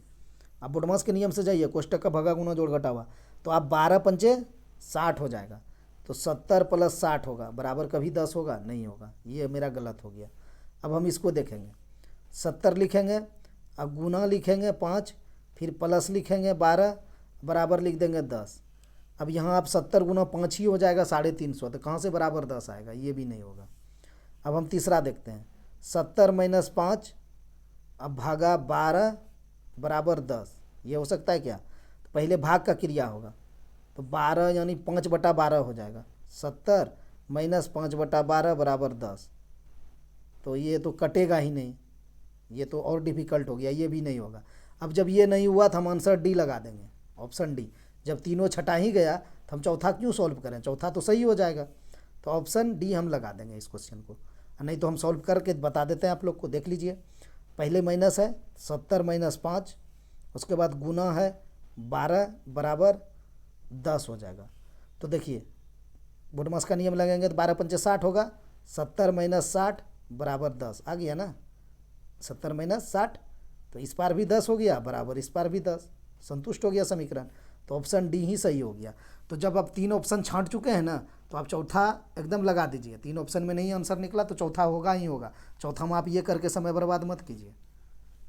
आप बोडमास के नियम से जाइए, कोष्टक का भगा गुना जोड़ घटावा, तो आप 12 पंचे 60 हो जाएगा। तो 70 प्लस 60 होगा बराबर कभी 10 होगा? नहीं होगा, ये मेरा गलत हो गया। अब हम इसको देखेंगे, 70 लिखेंगे, अब गुना लिखेंगे 5, फिर प्लस लिखेंगे 12, बराबर लिख देंगे 10। अब यहाँ आप 70 गुना 5 ही हो जाएगा 350, तो कहाँ से बराबर 10 आएगा? ये भी नहीं होगा। अब हम तीसरा देखते हैं, 70 माइनस 5 अब भागा 12 बराबर 10, ये हो सकता है क्या? तो पहले भाग का क्रिया होगा, तो 12 यानी 5/12 हो जाएगा। 70 माइनस 5/12 बराबर 10, तो ये तो कटेगा ही नहीं, ये तो और डिफ़िकल्ट हो गया, ये भी नहीं होगा। अब जब ये नहीं हुआ तो हम आंसर डी लगा देंगे, ऑप्शन डी। जब तीनों छटा ही गया तो हम चौथा क्यों सॉल्व करें? चौथा तो सही हो जाएगा, तो ऑप्शन डी हम लगा देंगे इस क्वेश्चन को। नहीं तो हम सॉल्व करके बता देते हैं आप लोग को, देख लीजिए। पहले माइनस है 70 माइनस 5, उसके बाद गुना है 12 बराबर 10 हो जाएगा। तो देखिए बोडमास का नियम लगेंगे तो 12 पंचे 60 होगा, 70 माइनस 60 बराबर 10 आ गया ना। 70 माइनस 60, तो इस पार भी 10 हो गया बराबर इस पार भी 10, संतुष्ट हो गया समीकरण। तो ऑप्शन डी ही सही हो गया। तो जब आप 3 ऑप्शन छांट चुके हैं ना, तो आप चौथा एकदम लगा दीजिए। 3 ऑप्शन में नहीं आंसर निकला तो चौथा होगा ही होगा। चौथा में आप ये करके समय बर्बाद मत कीजिए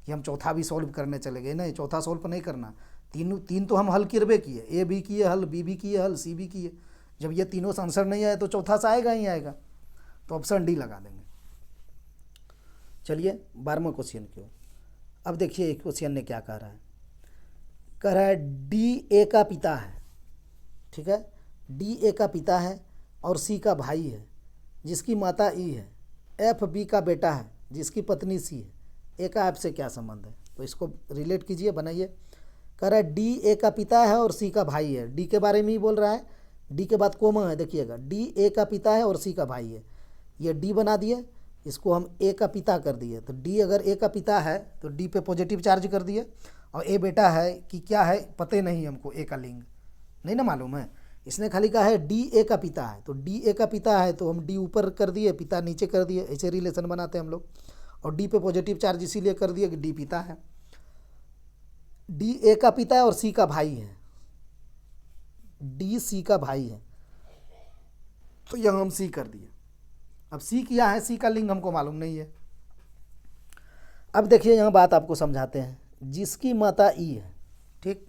कि हम चौथा भी सॉल्व करने चले गए, नहीं, चौथा सॉल्व नहीं करना। तीन तो हम हल किरबे किए, ए भी किए हल, बी भी किए हल, सी भी किए। जब ये तीनों से आंसर नहीं आए तो चौथा से आएगा ही आएगा, तो ऑप्शन डी लगा देंगे। चलिए 12वां क्वेश्चन की ओर। अब देखिए एक क्वेश्चन ने क्या कह रहा है। कह रहा है डी ए का पिता है, ठीक है, डी ए का पिता है और सी का भाई है। जिसकी माता ई है, एफ बी का बेटा है, जिसकी पत्नी सी है, ए का एफ से क्या संबंध है? तो इसको रिलेट कीजिए, बनाइए। कह रहा है डी ए का पिता है और सी का भाई है। डी के बारे में ही बोल रहा है, डी के बाद कोमा है, देखिएगा, डी ए का पिता है और सी का भाई है। ये डी बना दिए, इसको हम ए का पिता कर दिए। तो डी अगर ए का पिता है तो डी पे पॉजिटिव चार्ज कर दिए, और ए बेटा है कि क्या है पते नहीं हमको, ए का लिंग नहीं ना मालूम है। इसने खाली कहा है डी ए का पिता है, तो डी ए का पिता है तो हम डी ऊपर कर दिए, पिता नीचे कर दिए, ऐसे रिलेशन बनाते हैं हम लोग। और डी पे पॉजिटिव चार्ज इसीलिए कर दिए कि डी पिता है, डी ए का पिता है और सी का भाई है, डी सी का भाई है, तो यहाँ हम सी कर दिए। अब सी क्या है, सी का लिंग हमको मालूम नहीं है। अब देखिए यहाँ बात आपको समझाते हैं, जिसकी माता ई है, ठीक।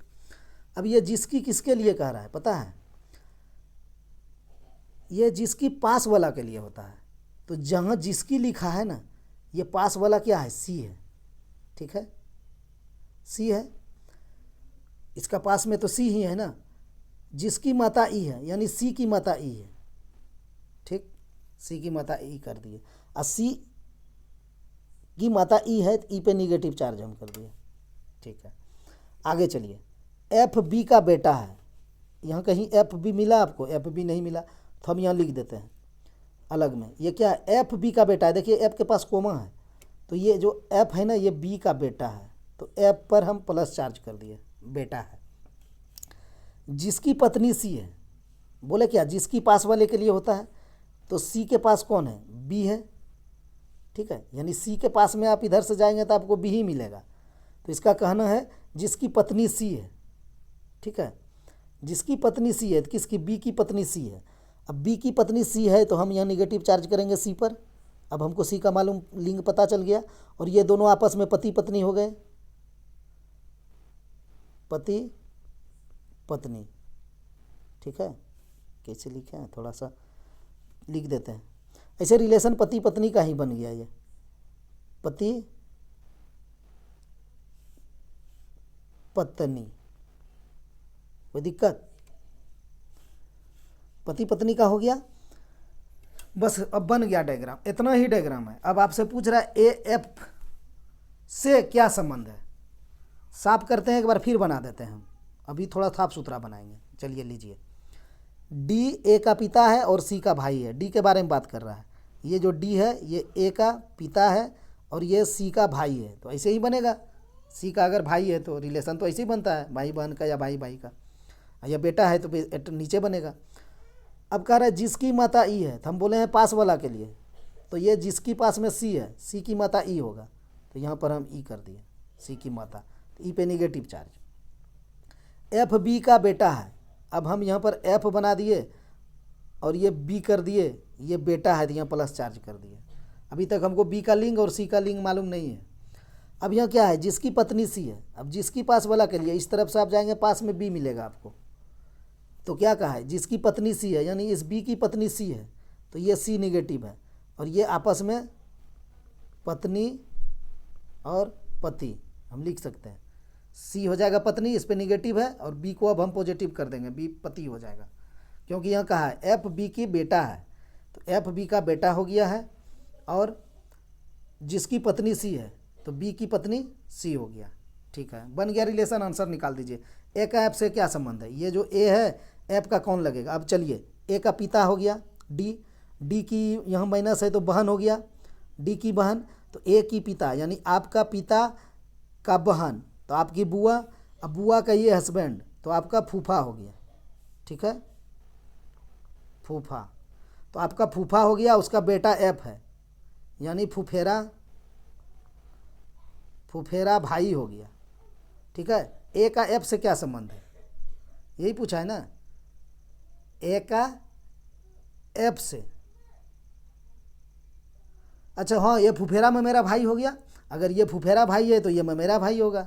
अब ये जिसकी किसके लिए कह रहा है पता है? ये जिसकी पास वाला के लिए होता है। तो जहाँ जिसकी लिखा है ना, ये पास वाला क्या है, सी है, ठीक है, सी है, इसका पास में तो सी ही है ना। जिसकी माता ई है यानी सी की माता ई है, ठीक, सी की माता ई कर दिए। और सी की माता ई है तो ई पे निगेटिव चार्ज हम कर दिए, ठीक है। आगे चलिए, एफ बी का बेटा है। यहाँ कहीं एफ बी मिला आपको? एफ बी नहीं मिला, तो हम यहाँ लिख देते हैं अलग में। ये क्या है, एफ बी का बेटा है। देखिए एफ के पास कोमा है, तो ये जो एफ है ना, ये बी का बेटा है, तो एफ पर हम प्लस चार्ज कर दिए, बेटा है। जिसकी पत्नी सी है, बोले क्या, जिसकी पास वाले के लिए होता है, तो सी के पास कौन है, बी है, ठीक है। यानी सी के पास में आप इधर से जाएंगे तो आपको बी ही मिलेगा। तो इसका कहना है जिसकी पत्नी सी है, ठीक है, जिसकी पत्नी सी है, तो किसकी, बी की पत्नी सी है। अब बी की पत्नी सी है तो हम यहाँ निगेटिव चार्ज करेंगे सी पर। अब हमको सी का मालूम, लिंग पता चल गया, और ये दोनों आपस में पति पत्नी हो गए, पति पत्नी, ठीक है। कैसे लिखे हैं, थोड़ा सा लिख देते हैं, ऐसे रिलेशन पति पत्नी का ही बन गया, ये पति पत्नी, कोई दिक्कत? पति पत्नी का हो गया, बस अब बन गया डायग्राम, इतना ही डायग्राम है। अब आपसे पूछ रहा है ए एफ से क्या संबंध है, साफ करते हैं एक बार, फिर बना देते हैं हम, अभी थोड़ा साफ सुथरा बनाएंगे। चलिए लीजिए, डी ए का पिता है और सी का भाई है। डी के बारे में बात कर रहा है, ये जो डी है ये ए का पिता है और ये सी का भाई है, तो ऐसे ही बनेगा। सी का अगर भाई है तो रिलेशन तो ऐसे ही बनता है, भाई बहन का या भाई भाई का, या बेटा है तो नीचे बनेगा। अब कह रहा है जिसकी माता ई है, तो हम बोले हैं पास वाला के लिए, तो ये जिसकी पास में सी है, सी की माता ई होगा, तो यहाँ पर हम ई कर दिए, सी की माता, तो ई पे निगेटिव चार्ज। एफ बी का बेटा है, अब हम यहाँ पर एफ बना दिए और ये बी कर दिए, ये बेटा है तो यहाँ प्लस चार्ज कर दिए। अभी तक हमको बी का लिंग और सी का लिंग मालूम नहीं है। अब यहाँ क्या है, जिसकी पत्नी सी है, अब जिसकी पास वाला के लिए इस तरफ से आप जाएंगे, पास में बी मिलेगा आपको, तो क्या कहा है, जिसकी पत्नी सी है, यानी इस बी की पत्नी सी है, तो ये सी निगेटिव है, और ये आपस में पत्नी और पति हम लिख सकते हैं। सी हो जाएगा पत्नी, इस पे निगेटिव है, और बी को अब हम पॉजिटिव कर देंगे, बी पति हो जाएगा, क्योंकि यहाँ कहा है एफ बी की बेटा है, तो एफ बी का बेटा हो गया है, और जिसकी पत्नी सी है तो बी की पत्नी सी हो गया, ठीक है, बन गया रिलेशन। आंसर निकाल दीजिए। ए का एफ से क्या संबंध है, ये जो ए है एफ का कौन लगेगा। अब चलिए, ए का पिता हो गया डी, डी की यहाँ माइनस है तो बहन हो गया, डी की बहन, तो ए की पिता यानी आपका पिता का बहन, तो आपकी बुआ, अब बुआ का ये हस्बैंड, तो आपका फूफा हो गया, ठीक है, फूफा, तो आपका फूफा हो गया, उसका बेटा एफ है, यानी फुफेरा, फुफेरा भाई हो गया, ठीक है। ए का एफ से क्या संबंध है, यही पूछा है ना, ए का एफ से। अच्छा हाँ, ये फुफेरा में मेरा भाई हो गया, अगर ये फुफेरा भाई है तो ये मेरा भाई होगा,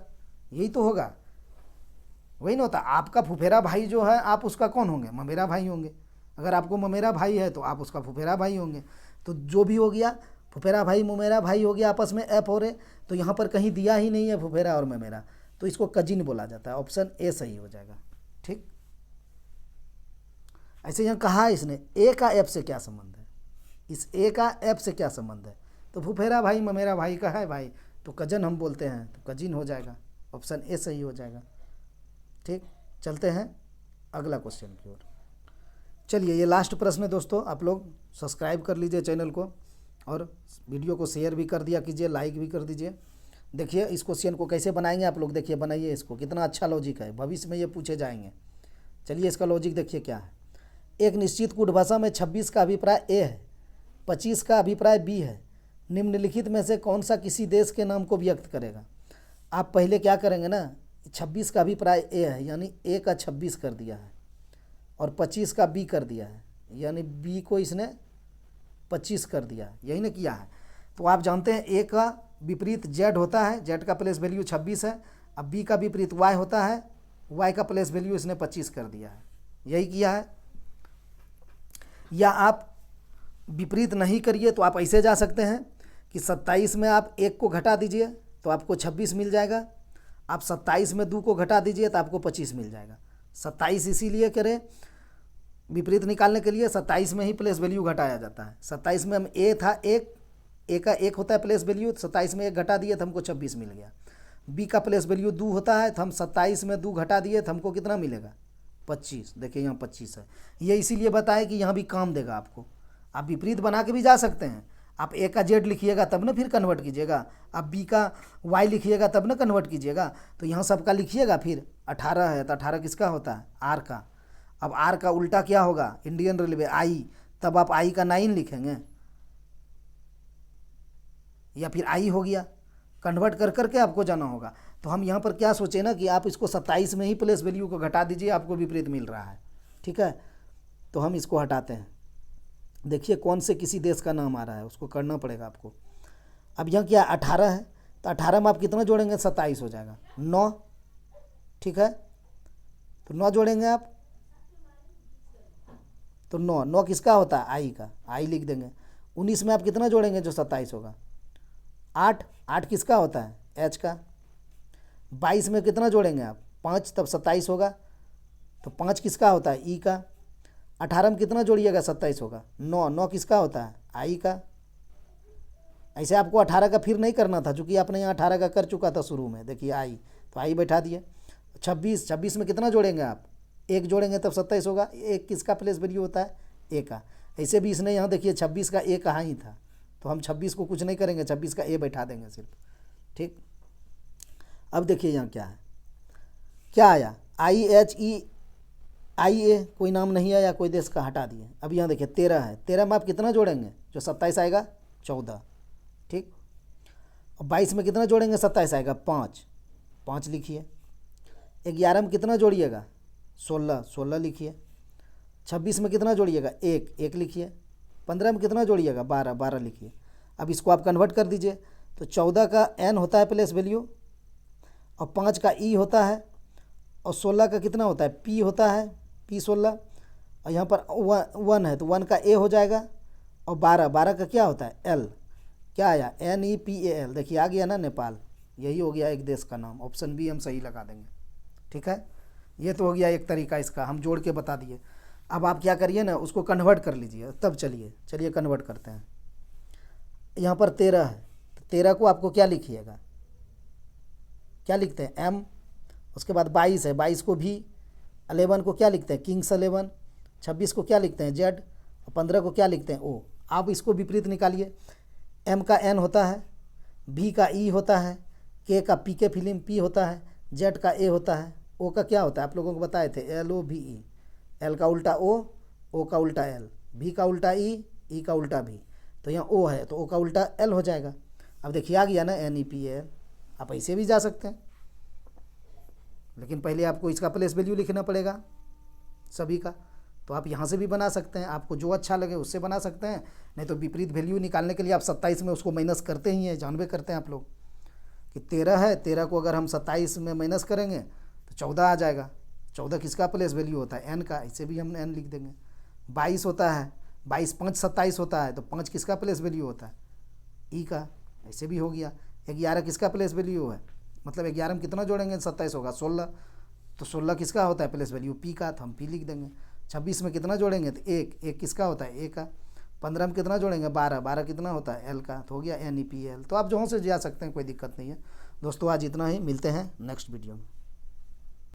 यही तो होगा, वही ना होता। आपका फुफेरा भाई जो है आप उसका कौन होंगे, ममेरा भाई होंगे। अगर आपको ममेरा भाई है तो आप उसका फुफेरा भाई होंगे। तो जो भी हो गया, फुफेरा भाई ममेरा भाई हो गया, आपस में एफ हो रहे, तो यहाँ पर कहीं दिया ही नहीं है फुफेरा और ममेरा, तो इसको कजिन बोला जाता है। ऑप्शन ए सही हो जाएगा, ठीक। ऐसे यहाँ कहा है इसने ए का एफ से क्या संबंध है, इस ए का एफ से क्या संबंध है? तो फुफेरा भाई ममेरा भाई का है भाई, तो कजन हम बोलते हैं, तो कजिन हो जाएगा, ऑप्शन ए सही हो जाएगा। ठीक, चलते हैं अगला क्वेश्चन की ओर। चलिए, ये लास्ट प्रश्न है दोस्तों, आप लोग सब्सक्राइब कर लीजिए चैनल को और वीडियो को शेयर भी कर दिया कीजिए, लाइक भी कर दीजिए। देखिए इस क्वेश्चन को कैसे बनाएंगे आप लोग, देखिए बनाइए इसको, कितना अच्छा लॉजिक है, भविष्य में ये पूछे जाएंगे। चलिए इसका लॉजिक देखिए क्या है। एक निश्चित कूट भाषा में 26 का अभिप्राय ए है, 25 का अभिप्राय बी है, निम्नलिखित में से कौन सा किसी देश के नाम को व्यक्त करेगा? आप पहले क्या करेंगे ना, 26 का अभिप्राय ए है यानी ए का 26 कर दिया है, और 25 का बी कर दिया है यानी बी को इसने 25 कर दिया, यही ना किया है। तो आप जानते हैं ए का विपरीत जेड होता है, जेड का प्लेस वैल्यू 26 है। अब बी का विपरीत वाई होता है, वाई का प्लेस वैल्यू इसने 25 कर दिया है, यही किया है। या आप विपरीत नहीं करिए तो आप ऐसे जा सकते हैं कि 27 में आप 1 को घटा दीजिए तो आपको 26 मिल जाएगा, आप 27 में 2 को घटा दीजिए तो आपको 25 मिल जाएगा। 27 इसीलिए करें विपरीत निकालने के लिए, 27 में ही प्लेस वैल्यू घटाया जाता है। 27 में हम ए था 1, ए का 1 होता है प्लेस वैल्यू, 27 में 1 घटा दिए तो हमको 26 मिल गया। बी का प्लेस वैल्यू 2 होता है, तो हम 27 में 2 घटा दिए तो हमको कितना मिलेगा? 25। देखिए यहाँ 25 है, ये इसीलिए बताया कि यहाँ भी काम देगा आपको। आप विपरीत बना के भी जा सकते हैं, आप ए का जेड लिखिएगा तब ना फिर कन्वर्ट कीजिएगा, आप बी का वाई लिखिएगा तब ना कन्वर्ट कीजिएगा। तो यहाँ सबका लिखिएगा, फिर 18 है तो 18 किसका होता है? आर का। अब आर का उल्टा क्या होगा? इंडियन रेलवे आई, तब आप आई का 9 लिखेंगे या फिर आई हो गया, कन्वर्ट कर करके आपको जाना होगा। तो हम यहाँ पर क्या सोचे ना कि आप इसको 27 में ही प्लेस वैल्यू को घटा दीजिए, आपको विपरीत मिल रहा है। ठीक है, तो हम इसको हटाते हैं। देखिए कौन से किसी देश का नाम आ रहा है, उसको करना पड़ेगा आपको। अब यहाँ क्या 18 है, तो 18 में आप कितना जोड़ेंगे? 27 हो जाएगा, 9। ठीक है, तो 9 जोड़ेंगे आप, तो 9 किसका होता है? आई का, आई लिख देंगे। 19 में आप कितना जोड़ेंगे जो 27 होगा? 8 किसका होता है? एच का। 22 में कितना जोड़ेंगे आप? 5, तब 27 होगा, तो 5 किसका होता है? ई का। 18 में कितना जोड़िएगा? 27 होगा। 9 किसका होता है? आई का। ऐसे आपको 18 का फिर नहीं करना था, चूँकि आपने यहाँ 18 का कर चुका था शुरू में। देखिए आई, तो आई बैठा दिए। 26 में कितना जोड़ेंगे आप? 1 जोड़ेंगे तब 27 होगा। 1 किसका प्लेस वैल्यू होता है? ए का। ऐसे भी इसने यहाँ देखिए 26 का ए कहाँ ही था, तो हम 26 को कुछ नहीं करेंगे, 26 का ए बैठा देंगे सिर्फ। ठीक, अब देखिए यहाँ क्या है, क्या आया? IHEIA, कोई नाम नहीं आया, कोई देश का, हटा दिए। अब यहाँ देखिए 13 है, 13 में आप कितना जोड़ेंगे जो 27 आएगा? 14। ठीक, और 22 में कितना जोड़ेंगे? 27 आएगा, 5 लिखिए। 11 में कितना जोड़िएगा? 16 लिखिए। 26 में कितना जोड़िएगा? 1 लिखिए। 15 में कितना जोड़िएगा? 12 लिखिए। अब इसको आप कन्वर्ट कर दीजिए, तो 14 का एन होता है प्लेस वैल्यू, और 5 का ई होता है, और 16 का कितना होता है? पी होता है, P16। और यहाँ पर 1 है तो 1 का ए हो जाएगा, और 12 का क्या होता है? एल। क्या आया? NEPAL। देखिए आ गया ना, नेपाल, यही हो गया एक देश का नाम। ऑप्शन बी हम सही लगा देंगे। ठीक है, ये तो हो गया एक तरीका इसका, हम जोड़ के बता दिए। अब आप क्या करिए ना, उसको कन्वर्ट कर लीजिए। तब चलिए कन्वर्ट करते हैं। यहाँ पर 13 है, तो 13 को आपको क्या लिखिएगा? क्या लिखते हैं? एम। उसके बाद 22 है, 22 को भी। 11 को क्या लिखते हैं? किंग्स 11। 26 को क्या लिखते हैं? जेड। और 15 को क्या लिखते हैं? ओ। आप इसको विपरीत निकालिए। एम का एन होता है, बी का ई होता है, के का पी के फिल्म पी होता है, जेड का ए होता है, ओ का क्या होता है? आप लोगों को बताए थे, LOVE। एल का उल्टा ओ का उल्टा एल, भी का उल्टा ई का उल्टा भी। तो यहाँ ओ है तो ओ का उल्टा एल हो जाएगा। अब देखिए आ गया ना NEPAL। आप ऐसे भी जा सकते हैं, लेकिन पहले आपको इसका प्लेस वैल्यू लिखना पड़ेगा सभी का। तो आप यहाँ से भी बना सकते हैं, आपको जो अच्छा लगे उससे बना सकते हैं। नहीं तो विपरीत वैल्यू निकालने के लिए आप 27 में उसको माइनस करते ही हैं, जानबे करते हैं आप लोग कि 13 है, 13 को अगर हम 27 में माइनस करेंगे तो 14 आ जाएगा। 14 किसका प्लेस वैल्यू होता है? एन का। इसे भी हम एन लिख देंगे। 22 होता है, 22 5 27 होता है, तो 5 किसका प्लेस वैल्यू होता है? ई का। ऐसे भी हो गया। 11 किसका प्लेस वैल्यू है? मतलब 11 में कितना जोड़ेंगे? 27 होगा, 16। तो 16 किसका होता है प्लेस वैल्यू? पी का, तो हम पी लिख देंगे। 26 में कितना जोड़ेंगे? तो 1 किसका होता है? ए का। 15 में कितना जोड़ेंगे 12, 12 कितना होता है एल का, तो हो गया NePl। तो आप जो से जा सकते हैं, कोई दिक्कत नहीं है। दोस्तों आज इतना ही, मिलते हैं नेक्स्ट वीडियो में।